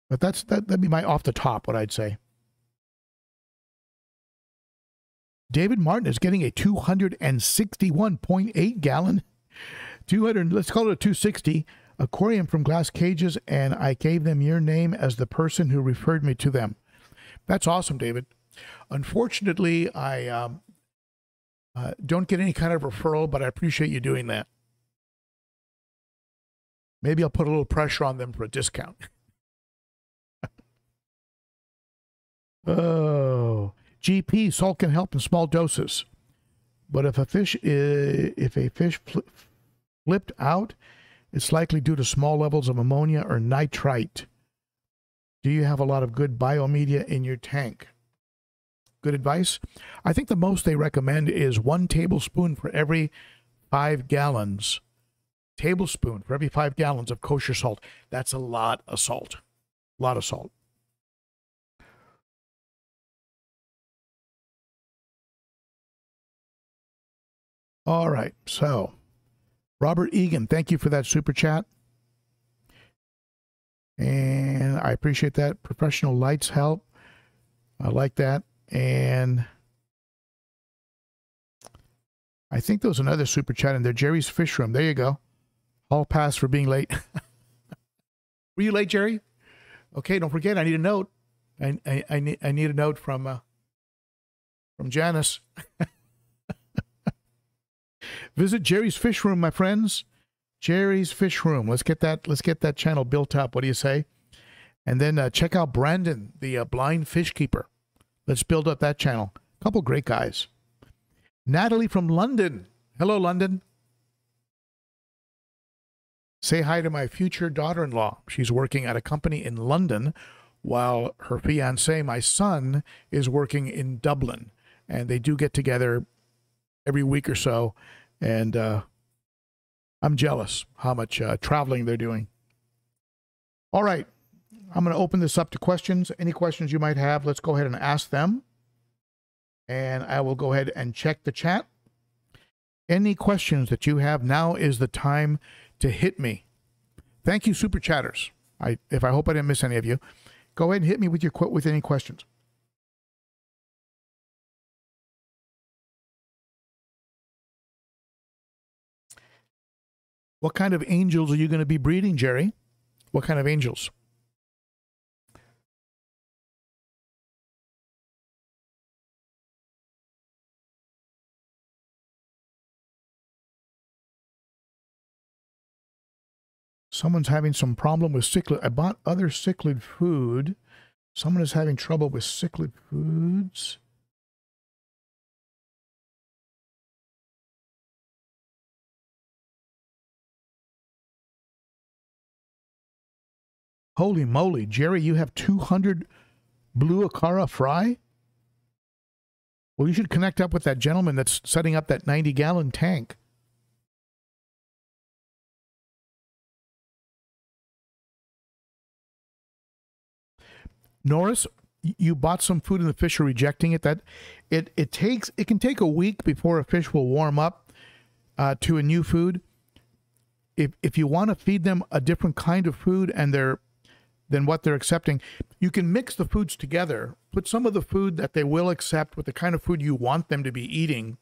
But that'd be my off the top, what I'd say. David Martin is getting a 261.8 gallon, let's call it a 260 aquarium from Glass Cages, and I gave them your name as the person who referred me to them. That's awesome, David. Unfortunately, I don't get any kind of referral, but I appreciate you doing that. Maybe I'll put a little pressure on them for a discount. Oh, GP, salt can help in small doses, but if a fish flipped out, it's likely due to small levels of ammonia or nitrite. Do you have a lot of good biomedia in your tank? Good advice. I think the most they recommend is 1 tablespoon for every 5 gallons. Tablespoon for every 5 gallons of kosher salt. That's a lot of salt. A lot of salt. All right. So, Robert Egan, thank you for that super chat. And I appreciate that. Professional lights help. I like that. And I think there was another super chat in there. Jerry's Fish Room. There you go. All pass for being late. Were you late, Jerry? Okay, don't forget, I need a note. I need a note from Janice. Visit Jerry's Fish Room, my friends. Jerry's Fish Room. Let's get that channel built up. What do you say? And then check out Brandon, the blind fish keeper. Let's build up that channel. A couple great guys. Natalie from London. Hello, London. Say hi to my future daughter-in-law. She's working at a company in London while her fiancé, my son, is working in Dublin. And they do get together every week or so. And I'm jealous how much traveling they're doing. All right. I'm going to open this up to questions. Any questions you might have, let's go ahead and ask them. And I will go ahead and check the chat. Any questions that you have, now is the time to hit me. Thank you, Super Chatters. I hope I didn't miss any of you. Go ahead and hit me with any questions. What kind of angels are you going to be breeding, Jerry? What kind of angels? Someone's having some problem with cichlid. I bought other cichlid food. Someone is having trouble with cichlid foods. Holy moly, Jerry, you have 200 blue Acara fry? Well, you should connect up with that gentleman that's setting up that 90-gallon tank. Norris, you bought some food and the fish are rejecting it. That it can take a week before a fish will warm up to a new food. If you want to feed them a different kind of food than what they're accepting, you can mix the foods together. Put some of the food that they will accept with the kind of food you want them to be eating.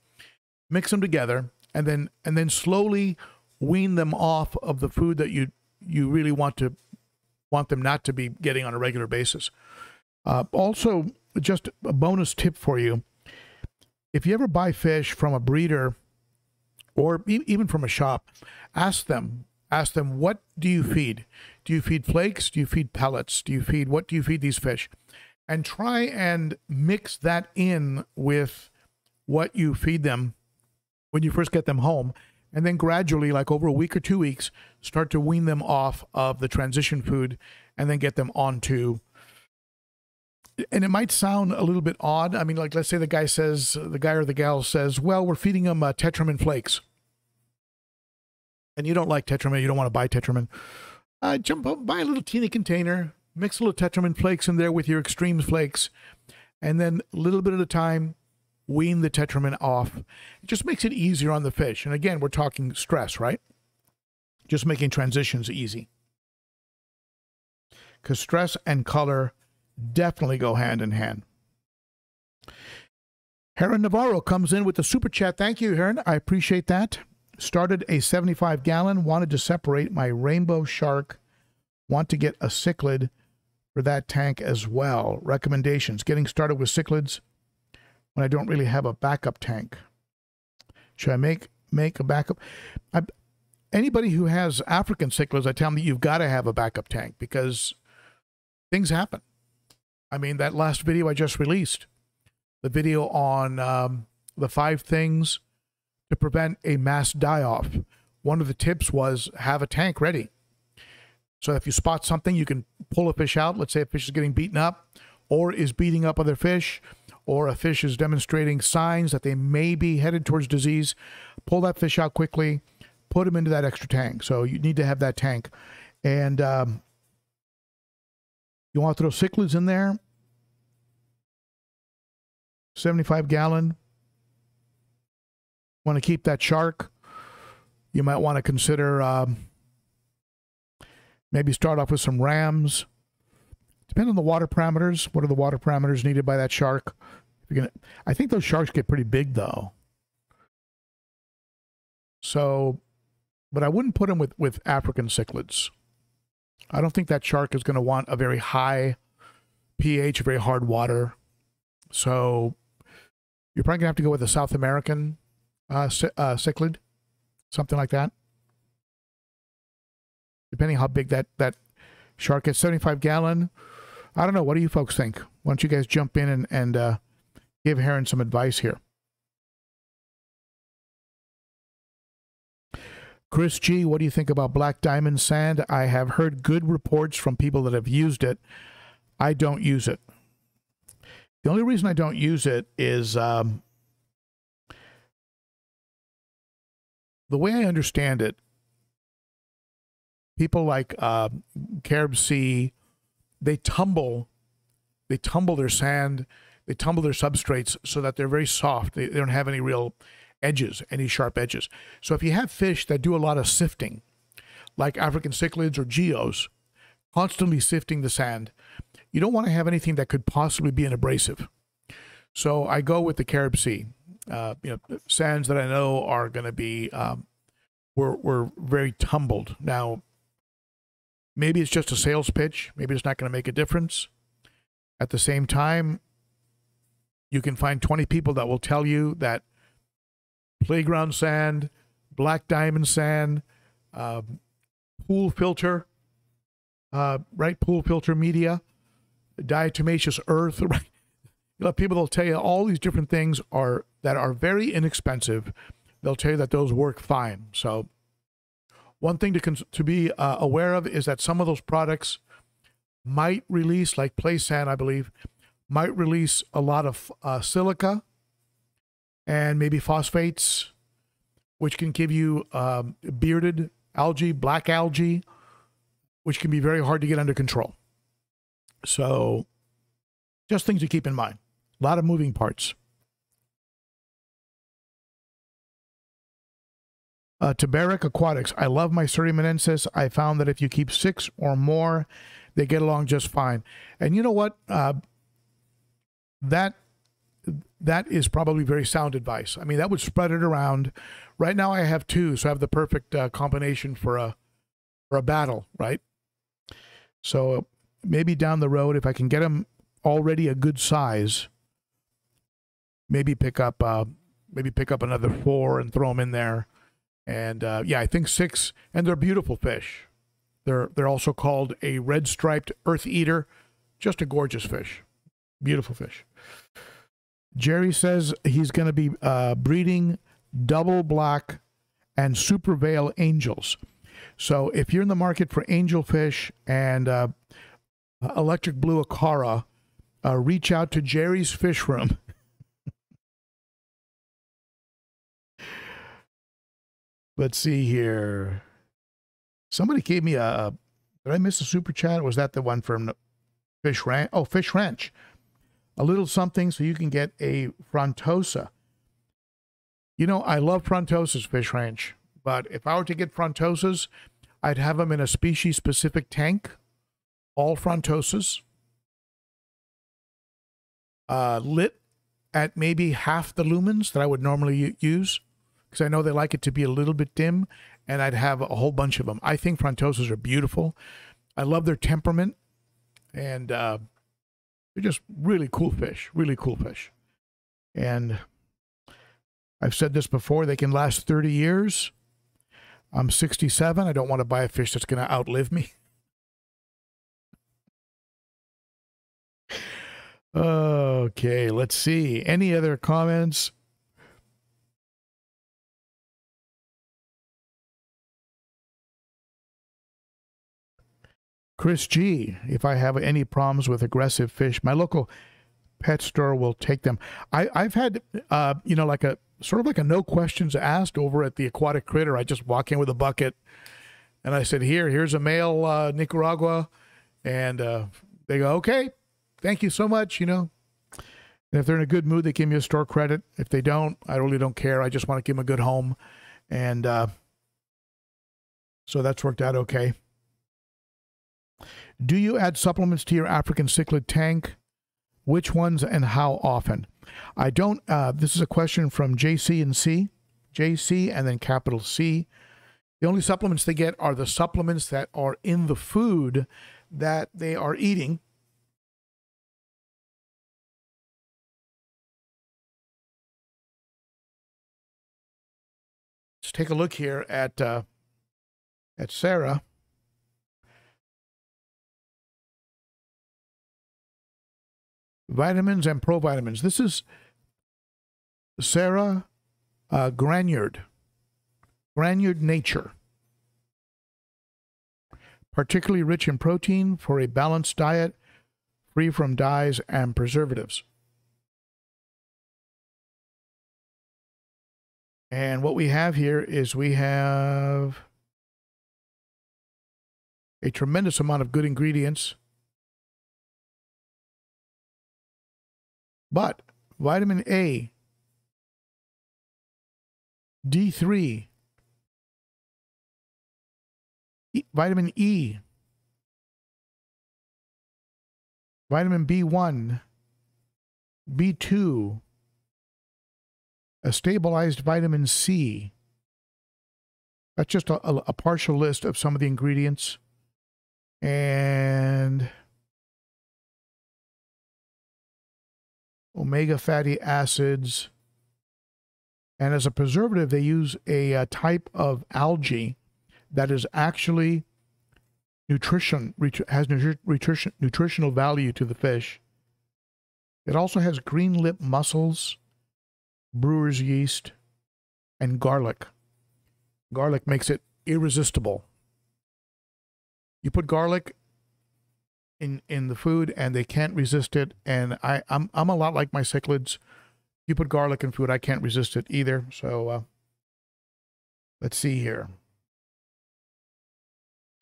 Mix them together, and then slowly wean them off of the food that you really want them not to be getting on a regular basis. Also, just a bonus tip for you. If you ever buy fish from a breeder or even from a shop, ask them, what do you feed? Do you feed flakes? Do you feed pellets? What do you feed these fish? And try and mix that in with what you feed them when you first get them home. And then gradually, like over a week or 2 weeks, start to wean them off of the transition food and then get them onto. And it might sound a little bit odd. I mean, like, let's say the guy or the gal says, well, we're feeding them Tetramin flakes. And you don't like Tetramin, you don't want to buy Tetramin. Jump up, buy a little teeny container, mix a little Tetramin flakes in there with your extreme flakes, and then a little bit at a time, wean the Tetramin off. It just makes it easier on the fish. And again, we're talking stress, right? Just making transitions easy. Because stress and color definitely go hand in hand. Heron Navarro comes in with the super chat. Thank you, Heron. I appreciate that. Started a 75-gallon, wanted to separate my rainbow shark, want to get a cichlid for that tank as well. Recommendations, getting started with cichlids when I don't really have a backup tank. Should I make a backup? Anybody who has African cichlids, I tell them that you've got to have a backup tank because things happen. I mean, that last video I just released, the video on the 5 things to prevent a mass die-off. One of the tips was have a tank ready. So if you spot something, you can pull a fish out. Let's say a fish is getting beaten up or is beating up other fish, or a fish is demonstrating signs that they may be headed towards disease. Pull that fish out quickly, put them into that extra tank. So you need to have that tank. And you want to throw cichlids in there. 75-gallon. Want to keep that shark. You might want to consider maybe start off with some rams. Depend on the water parameters. What are the water parameters needed by that shark? You're gonna, I think those sharks get pretty big though. So, but I wouldn't put them with African cichlids. I don't think that shark is going to want a very high pH, very hard water. So you're probably going to have to go with a South American cichlid, something like that. Depending how big that shark is. 75-gallon. I don't know. What do you folks think? Why don't you guys jump in and give Heron some advice here? Chris G, what do you think about black diamond sand? I have heard good reports from people that have used it. I don't use it. The only reason I don't use it is the way I understand it, people like Carib Sea, they tumble their sand, they tumble their substrates so that they're very soft. They don't have any real edges, any sharp edges. So if you have fish that do a lot of sifting, like African cichlids or geos, constantly sifting the sand, you don't want to have anything that could possibly be an abrasive. So I go with the Carib Sea, sands that I know are going to be were very tumbled. Now, maybe it's just a sales pitch. Maybe it's not going to make a difference. At the same time, you can find 20 people that will tell you that playground sand, black diamond sand, pool filter, right? Pool filter media, diatomaceous earth, right? You know, people will tell you all these different things that are very inexpensive. They'll tell you that those work fine. So one thing to be aware of is that some of those products might release, like play sand, I believe, might release a lot of silica and maybe phosphates, which can give you bearded algae, black algae, which can be very hard to get under control. So just things to keep in mind. A lot of moving parts. Tabaric Aquatics. I love my Surimanensis. I found that if you keep 6 or more, they get along just fine. And you know what? That is probably very sound advice. I mean, that would spread it around. Right now I have 2, so I have the perfect combination for a battle, right? So maybe down the road, if I can get them already a good size, maybe pick up another 4 and throw them in there. And yeah, I think 6, and they're beautiful fish. They're also called a red striped earth eater. Just a gorgeous fish, beautiful fish. Jerry says he's going to be breeding double black and super veil angels. So if you're in the market for angelfish and electric blue acara, reach out to Jerry's Fish Room. Let's see here. Somebody gave me did I miss a super chat? Or was that the one from Fish Ranch? Oh, Fish Ranch. A little something so you can get a frontosa. You know, I love frontosas, Fish Ranch, but if I were to get frontosas, I'd have them in a species-specific tank, all frontosas, lit at maybe half the lumens that I would normally use, because I know they like it to be a little bit dim, and I'd have a whole bunch of them. I think frontosas are beautiful. I love their temperament, and they're just really cool fish, really cool fish. And I've said this before, they can last 30 years. I'm 67. I don't want to buy a fish that's going to outlive me. Okay, let's see. Any other comments? Chris G, if I have any problems with aggressive fish, my local pet store will take them. I've had, you know, like a sort of like a no questions asked over at the Aquatic Critter. I just walk in with a bucket and I said, here's a male Nicaragua. And they go, okay, thank you so much, you know. And if they're in a good mood, they give me a store credit. If they don't, I really don't care. I just want to give them a good home. And so that's worked out okay. Do you add supplements to your African cichlid tank? Which ones and how often? I don't, this is a question from JC and C, JC and then capital C. The only supplements they get are the supplements that are in the food that they are eating. Let's take a look here at Sarah. Vitamins and provitamins. This is Sarah Granyard Nature. Particularly rich in protein for a balanced diet, free from dyes and preservatives. And what we have here is we have a tremendous amount of good ingredients. But vitamin A, D3, vitamin E, vitamin B1, B2, a stabilized vitamin C. That's just a partial list of some of the ingredients. And omega fatty acids. And as a preservative, they use a type of algae that is actually has nutritional value to the fish. It also has green lip mussels, brewer's yeast, and garlic. Garlic makes it irresistible. You put garlic in the food and they can't resist it. And I'm a lot like my cichlids. You put garlic in food, I can't resist it either. So let's see here.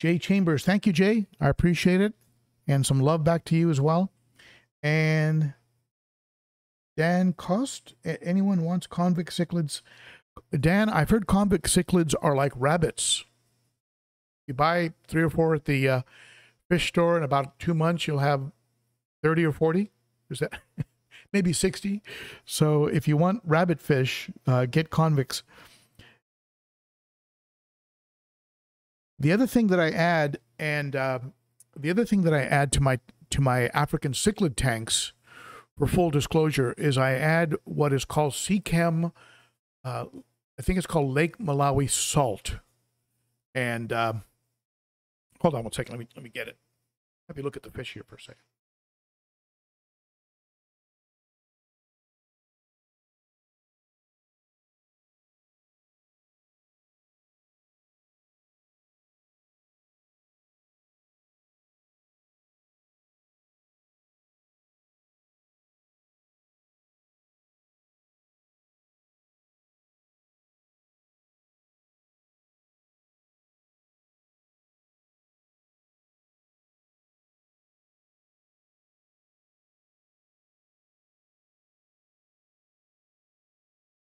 Jay Chambers, thank you, Jay. I appreciate it. And some love back to you as well. And Dan Cost, anyone wants convict cichlids? Dan, I've heard convict cichlids are like rabbits. You buy 3 or 4 at the fish store, in about 2 months, you'll have 30 or 40. Is that maybe 60? So if you want rabbit fish, get convicts. The other thing that I add, to my African cichlid tanks, for full disclosure, is I add what is called Seachem. I think it's called Lake Malawi salt. And hold on one second. Let me get it. Have you look at the fish here for a second.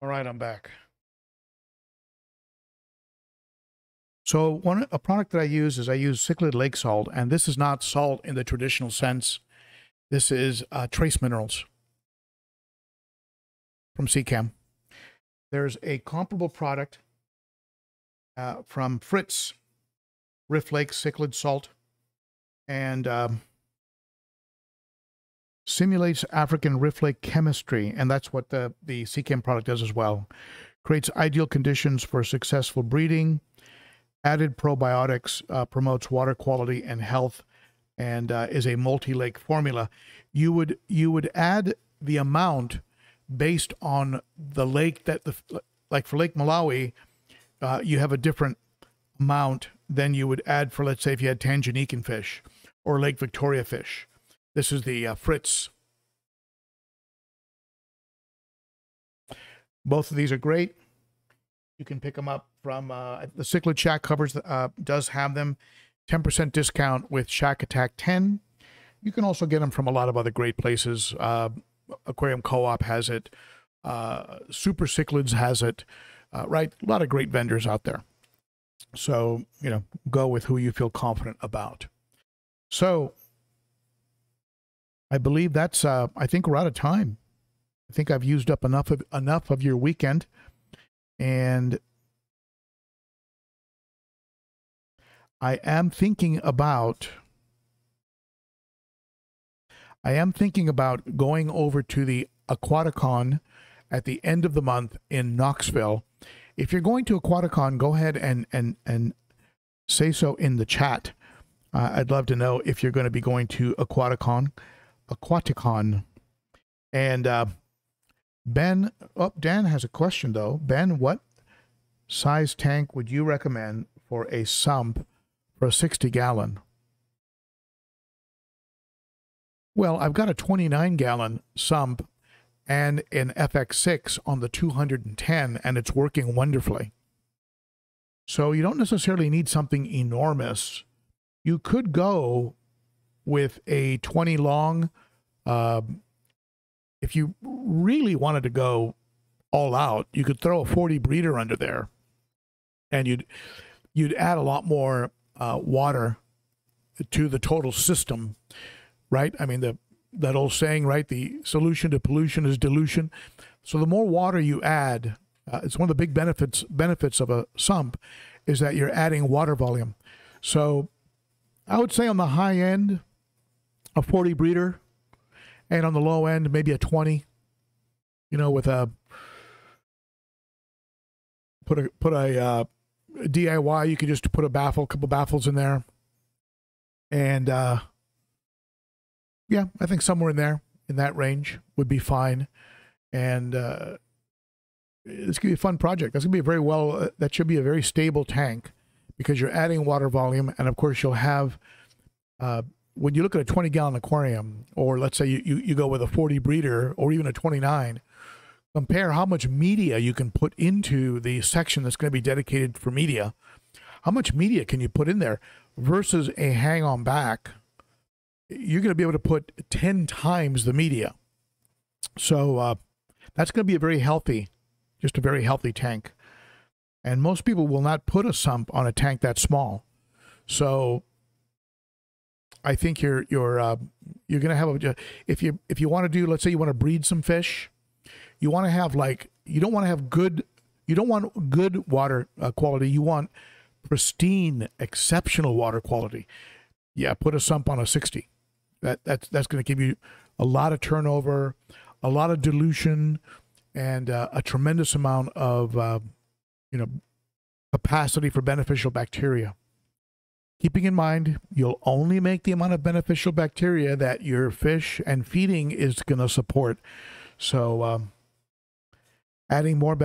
All right, I'm back. So a product that I use Cichlid Lake Salt, and this is not salt in the traditional sense. This is trace minerals from Seachem. There's a comparable product from Fritz, Rift Lake Cichlid Salt, and simulates African Rift Lake chemistry, and that's what the Seachem product does as well. Creates ideal conditions for successful breeding. Added probiotics, promotes water quality and health, and is a multi-lake formula. You would add the amount based on the lake that like for Lake Malawi, you have a different amount than you would add for, let's say, if you had Tanganyika fish or Lake Victoria fish. This is the Fritz. Both of these are great. You can pick them up from the Cichlid Shack covers does have them. 10% discount with Shack Attack 10. You can also get them from a lot of other great places. Aquarium Co-op has it. Super Cichlids has it. Right, a lot of great vendors out there. So, go with who you feel confident about. So, I believe that's, I think we're out of time. I think I've used up enough of your weekend. And I am thinking about going over to the Aquaticon at the end of the month in Knoxville. If you're going to Aquaticon, go ahead and say so in the chat. I'd love to know if you're going to be going to Aquaticon. And Ben, Dan has a question though. Ben, what size tank would you recommend for a sump for a 60-gallon? Well, I've got a 29-gallon sump and an FX6 on the 210, and it's working wonderfully. So you don't necessarily need something enormous. You could go with a 20 long. If you really wanted to go all out, you could throw a 40 breeder under there, and you'd add a lot more water to the total system, right? I mean, that old saying, right? The solution to pollution is dilution. So the more water you add, it's one of the big benefits of a sump is that you're adding water volume. So I would say on the high end, a 40 breeder, and on the low end, maybe a 20. You know, with a put a DIY, you could just put a couple baffles in there, and yeah, I think somewhere in that range would be fine. And it's gonna be a fun project. That's gonna be that should be a very stable tank because you're adding water volume, and of course you'll have. When you look at a 20-gallon aquarium, or let's say you go with a 40 breeder or even a 29, compare how much media you can put into the section that's going to be dedicated for media. How much media can you put in there versus a hang-on back? You're going to be able to put 10 times the media. So that's going to be a very healthy tank. And most people will not put a sump on a tank that small. So I think you're going to have if you want to do, let's say you want to breed some fish, you want to have you don't want good water quality. You want pristine, exceptional water quality. Yeah, put a sump on a 60. That's going to give you a lot of turnover, a lot of dilution, and a tremendous amount of capacity for beneficial bacteria. Keeping in mind, you'll only make the amount of beneficial bacteria that your fish and feeding is going to support. So adding more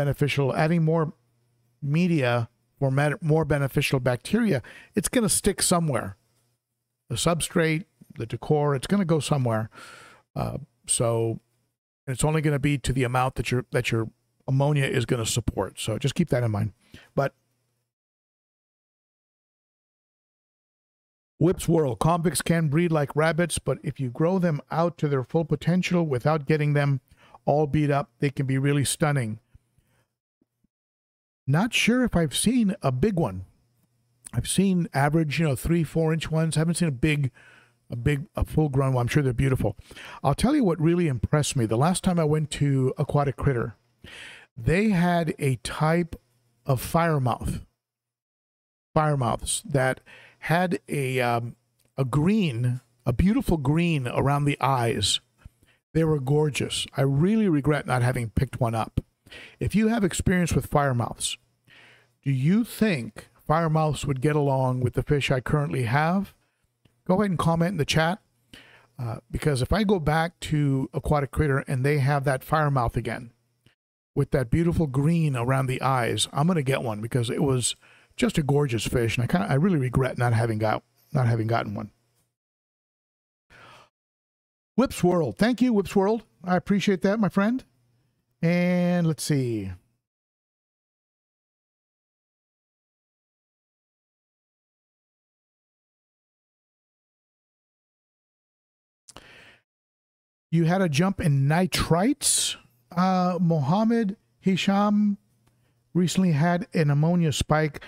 media for more beneficial bacteria, it's going to stick somewhere. The substrate, the decor, it's going to go somewhere. So it's only going to be to the amount that your ammonia is going to support. So just keep that in mind. But Whip's World, convicts can breed like rabbits, but if you grow them out to their full potential without getting them all beat up, they can be really stunning. Not sure if I've seen a big one. I've seen average, 3-4 inch ones. I haven't seen a full grown one. I'm sure they're beautiful. I'll tell you what really impressed me. The last time I went to Aquatic Critter, they had a type of firemouths that had a beautiful green around the eyes. They were gorgeous. I really regret not having picked one up. If you have experience with firemouths, do you think firemouths would get along with the fish I currently have? Go ahead and comment in the chat, because if I go back to Aquatic Critter and they have that firemouth again with that beautiful green around the eyes, I'm going to get one because it was just a gorgeous fish, and I really regret not having gotten one. Whip's World, thank you, Whip's World. I appreciate that, my friend. And let's see. You had a jump in nitrites. Mohammed Hisham recently had an ammonia spike.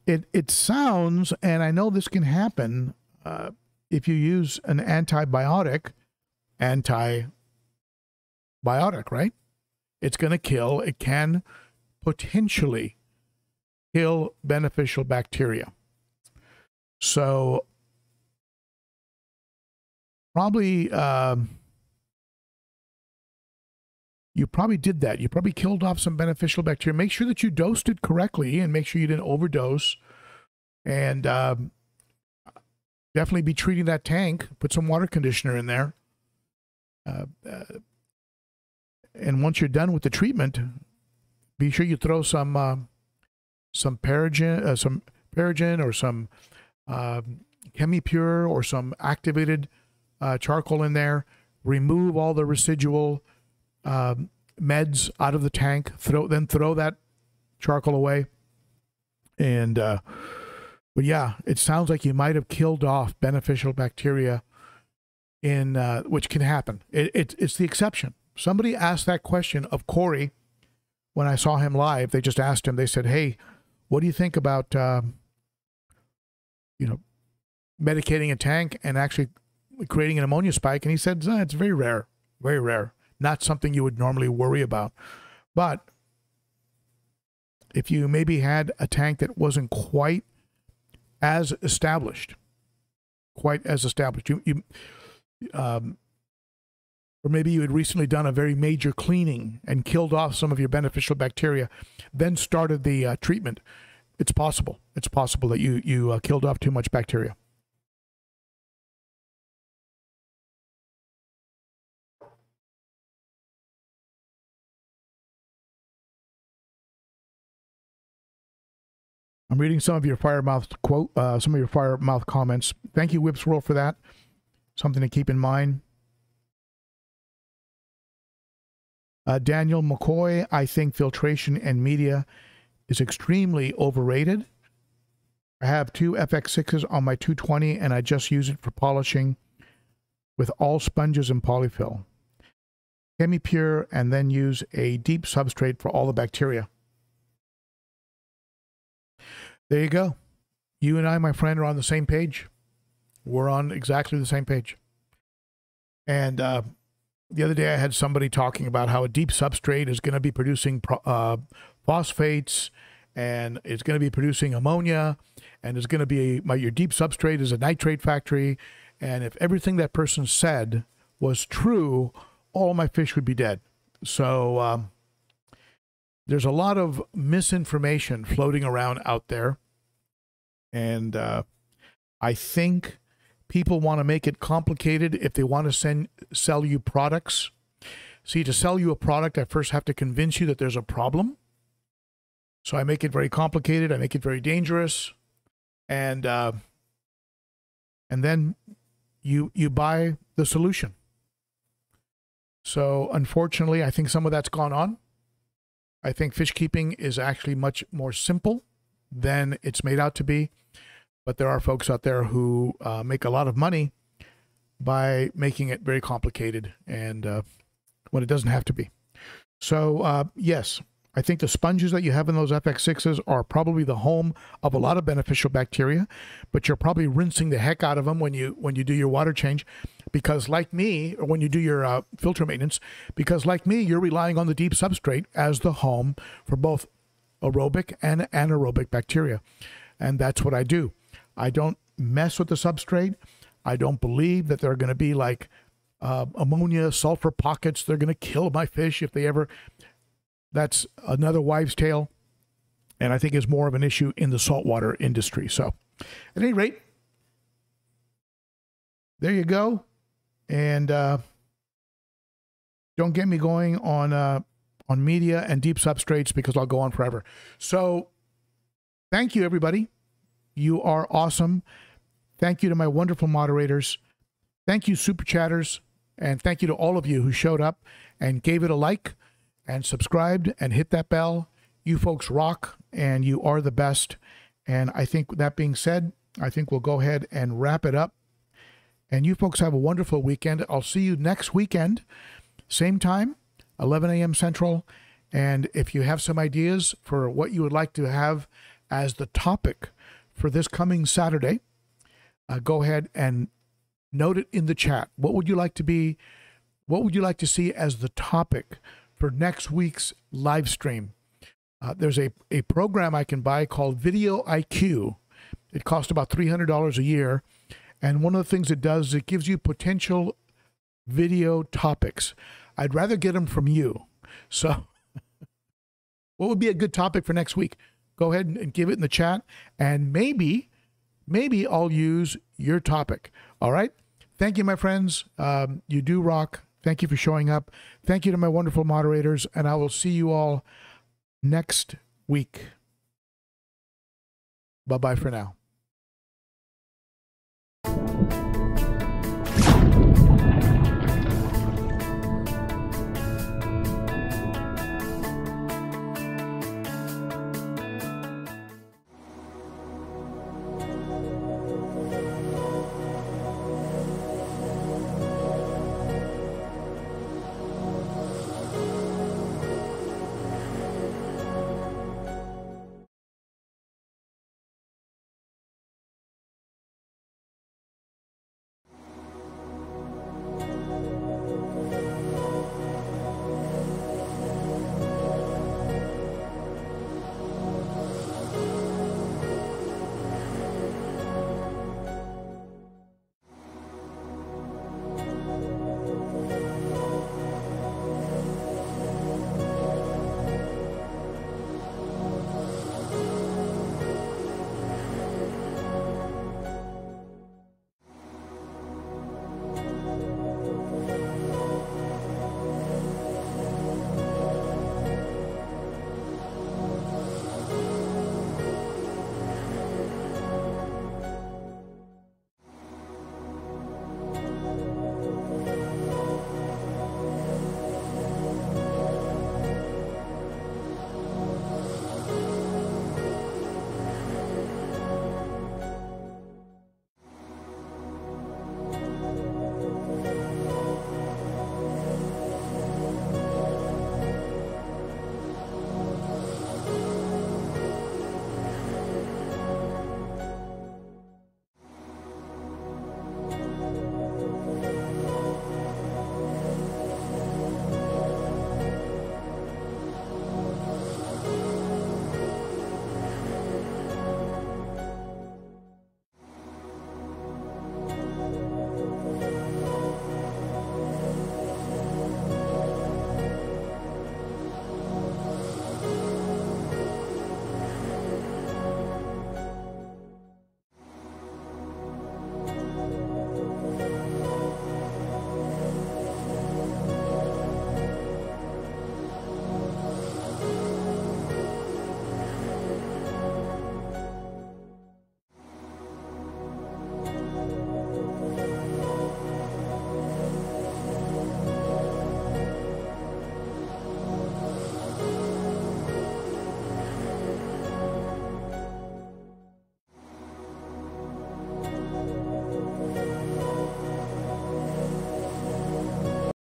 It sounds, and I know this can happen if you use an antibiotic antibiotic, right? It's going to kill, it can potentially kill beneficial bacteria. So probably, you probably did that. You probably killed off some beneficial bacteria. Make sure that you dosed it correctly and make sure you didn't overdose. And definitely be treating that tank. Put some water conditioner in there. And once you're done with the treatment, be sure you throw some Paragen, or some ChemiPure or some activated charcoal in there. Remove all the residual meds out of the tank. Then throw that charcoal away. And but yeah, it sounds like you might have killed off beneficial bacteria, in which can happen. It's the exception. Somebody asked that question of Corey when I saw him live. They just asked him. They said, "Hey, what do you think about medicating a tank and actually creating an ammonia spike?" And he said, "It's very rare, very rare. Not something you would normally worry about." But if you maybe had a tank that wasn't quite as established, or maybe you had recently done a very major cleaning and killed off some of your beneficial bacteria, then started the treatment, it's possible. It's possible that you killed off too much bacteria. I'm reading some of your fire mouth comments. Thank you, Whipswirl, for that. Something to keep in mind. Daniel McCoy, I think filtration and media is extremely overrated. I have 2 FX6s on my 220 and I just use it for polishing with all sponges and polyfill. ChemiPure, and then use a deep substrate for all the bacteria. There you go. You and I, my friend, are on the same page. We're on exactly the same page. And the other day I had somebody talking about how a deep substrate is going to be producing phosphates, and it's going to be producing ammonia, and it's going to be your deep substrate is a nitrate factory. And if everything that person said was true, all my fish would be dead. So there's a lot of misinformation floating around out there. And I think people want to make it complicated if they want to sell you products. See, to sell you a product, I first have to convince you that there's a problem. So I make it very complicated. I make it very dangerous. And then you buy the solution. So unfortunately, I think some of that's gone on. I think fish keeping is actually much more simple than it's made out to be. But there are folks out there who make a lot of money by making it very complicated, and when it doesn't have to be. So yes, I think the sponges that you have in those FX6s are probably the home of a lot of beneficial bacteria, but you're probably rinsing the heck out of them when you do your water change, because like me, or when you do your filter maintenance, because like me, you're relying on the deep substrate as the home for both aerobic and anaerobic bacteria. And that's what I do. I don't mess with the substrate. I don't believe that they're going to be like ammonia, sulfur pockets. They're going to kill my fish if they ever. That's another wives' tale. And I think is more of an issue in the saltwater industry. So at any rate, there you go. And don't get me going on media and deep substrates, because I'll go on forever. So thank you, everybody. You are awesome. Thank you to my wonderful moderators. Thank you, super chatters. And thank you to all of you who showed up and gave it a like and subscribed and hit that bell. You folks rock, and you are the best. And I think that being said, I think we'll go ahead and wrap it up. And you folks have a wonderful weekend. I'll see you next weekend, same time, 11 a.m. Central. And if you have some ideas for what you would like to have as the topic for this coming Saturday, go ahead and note it in the chat. What would you like to be what would you like to see as the topic for next week's live stream? There's a program I can buy called Video IQ. It costs about $300 a year. And one of the things it does is it gives you potential video topics. I'd rather get them from you. So what would be a good topic for next week? Go ahead and give it in the chat, and maybe I'll use your topic. All right? Thank you, my friends. You do rock. Thank you for showing up. Thank you to my wonderful moderators, and I will see you all next week. Bye-bye for now.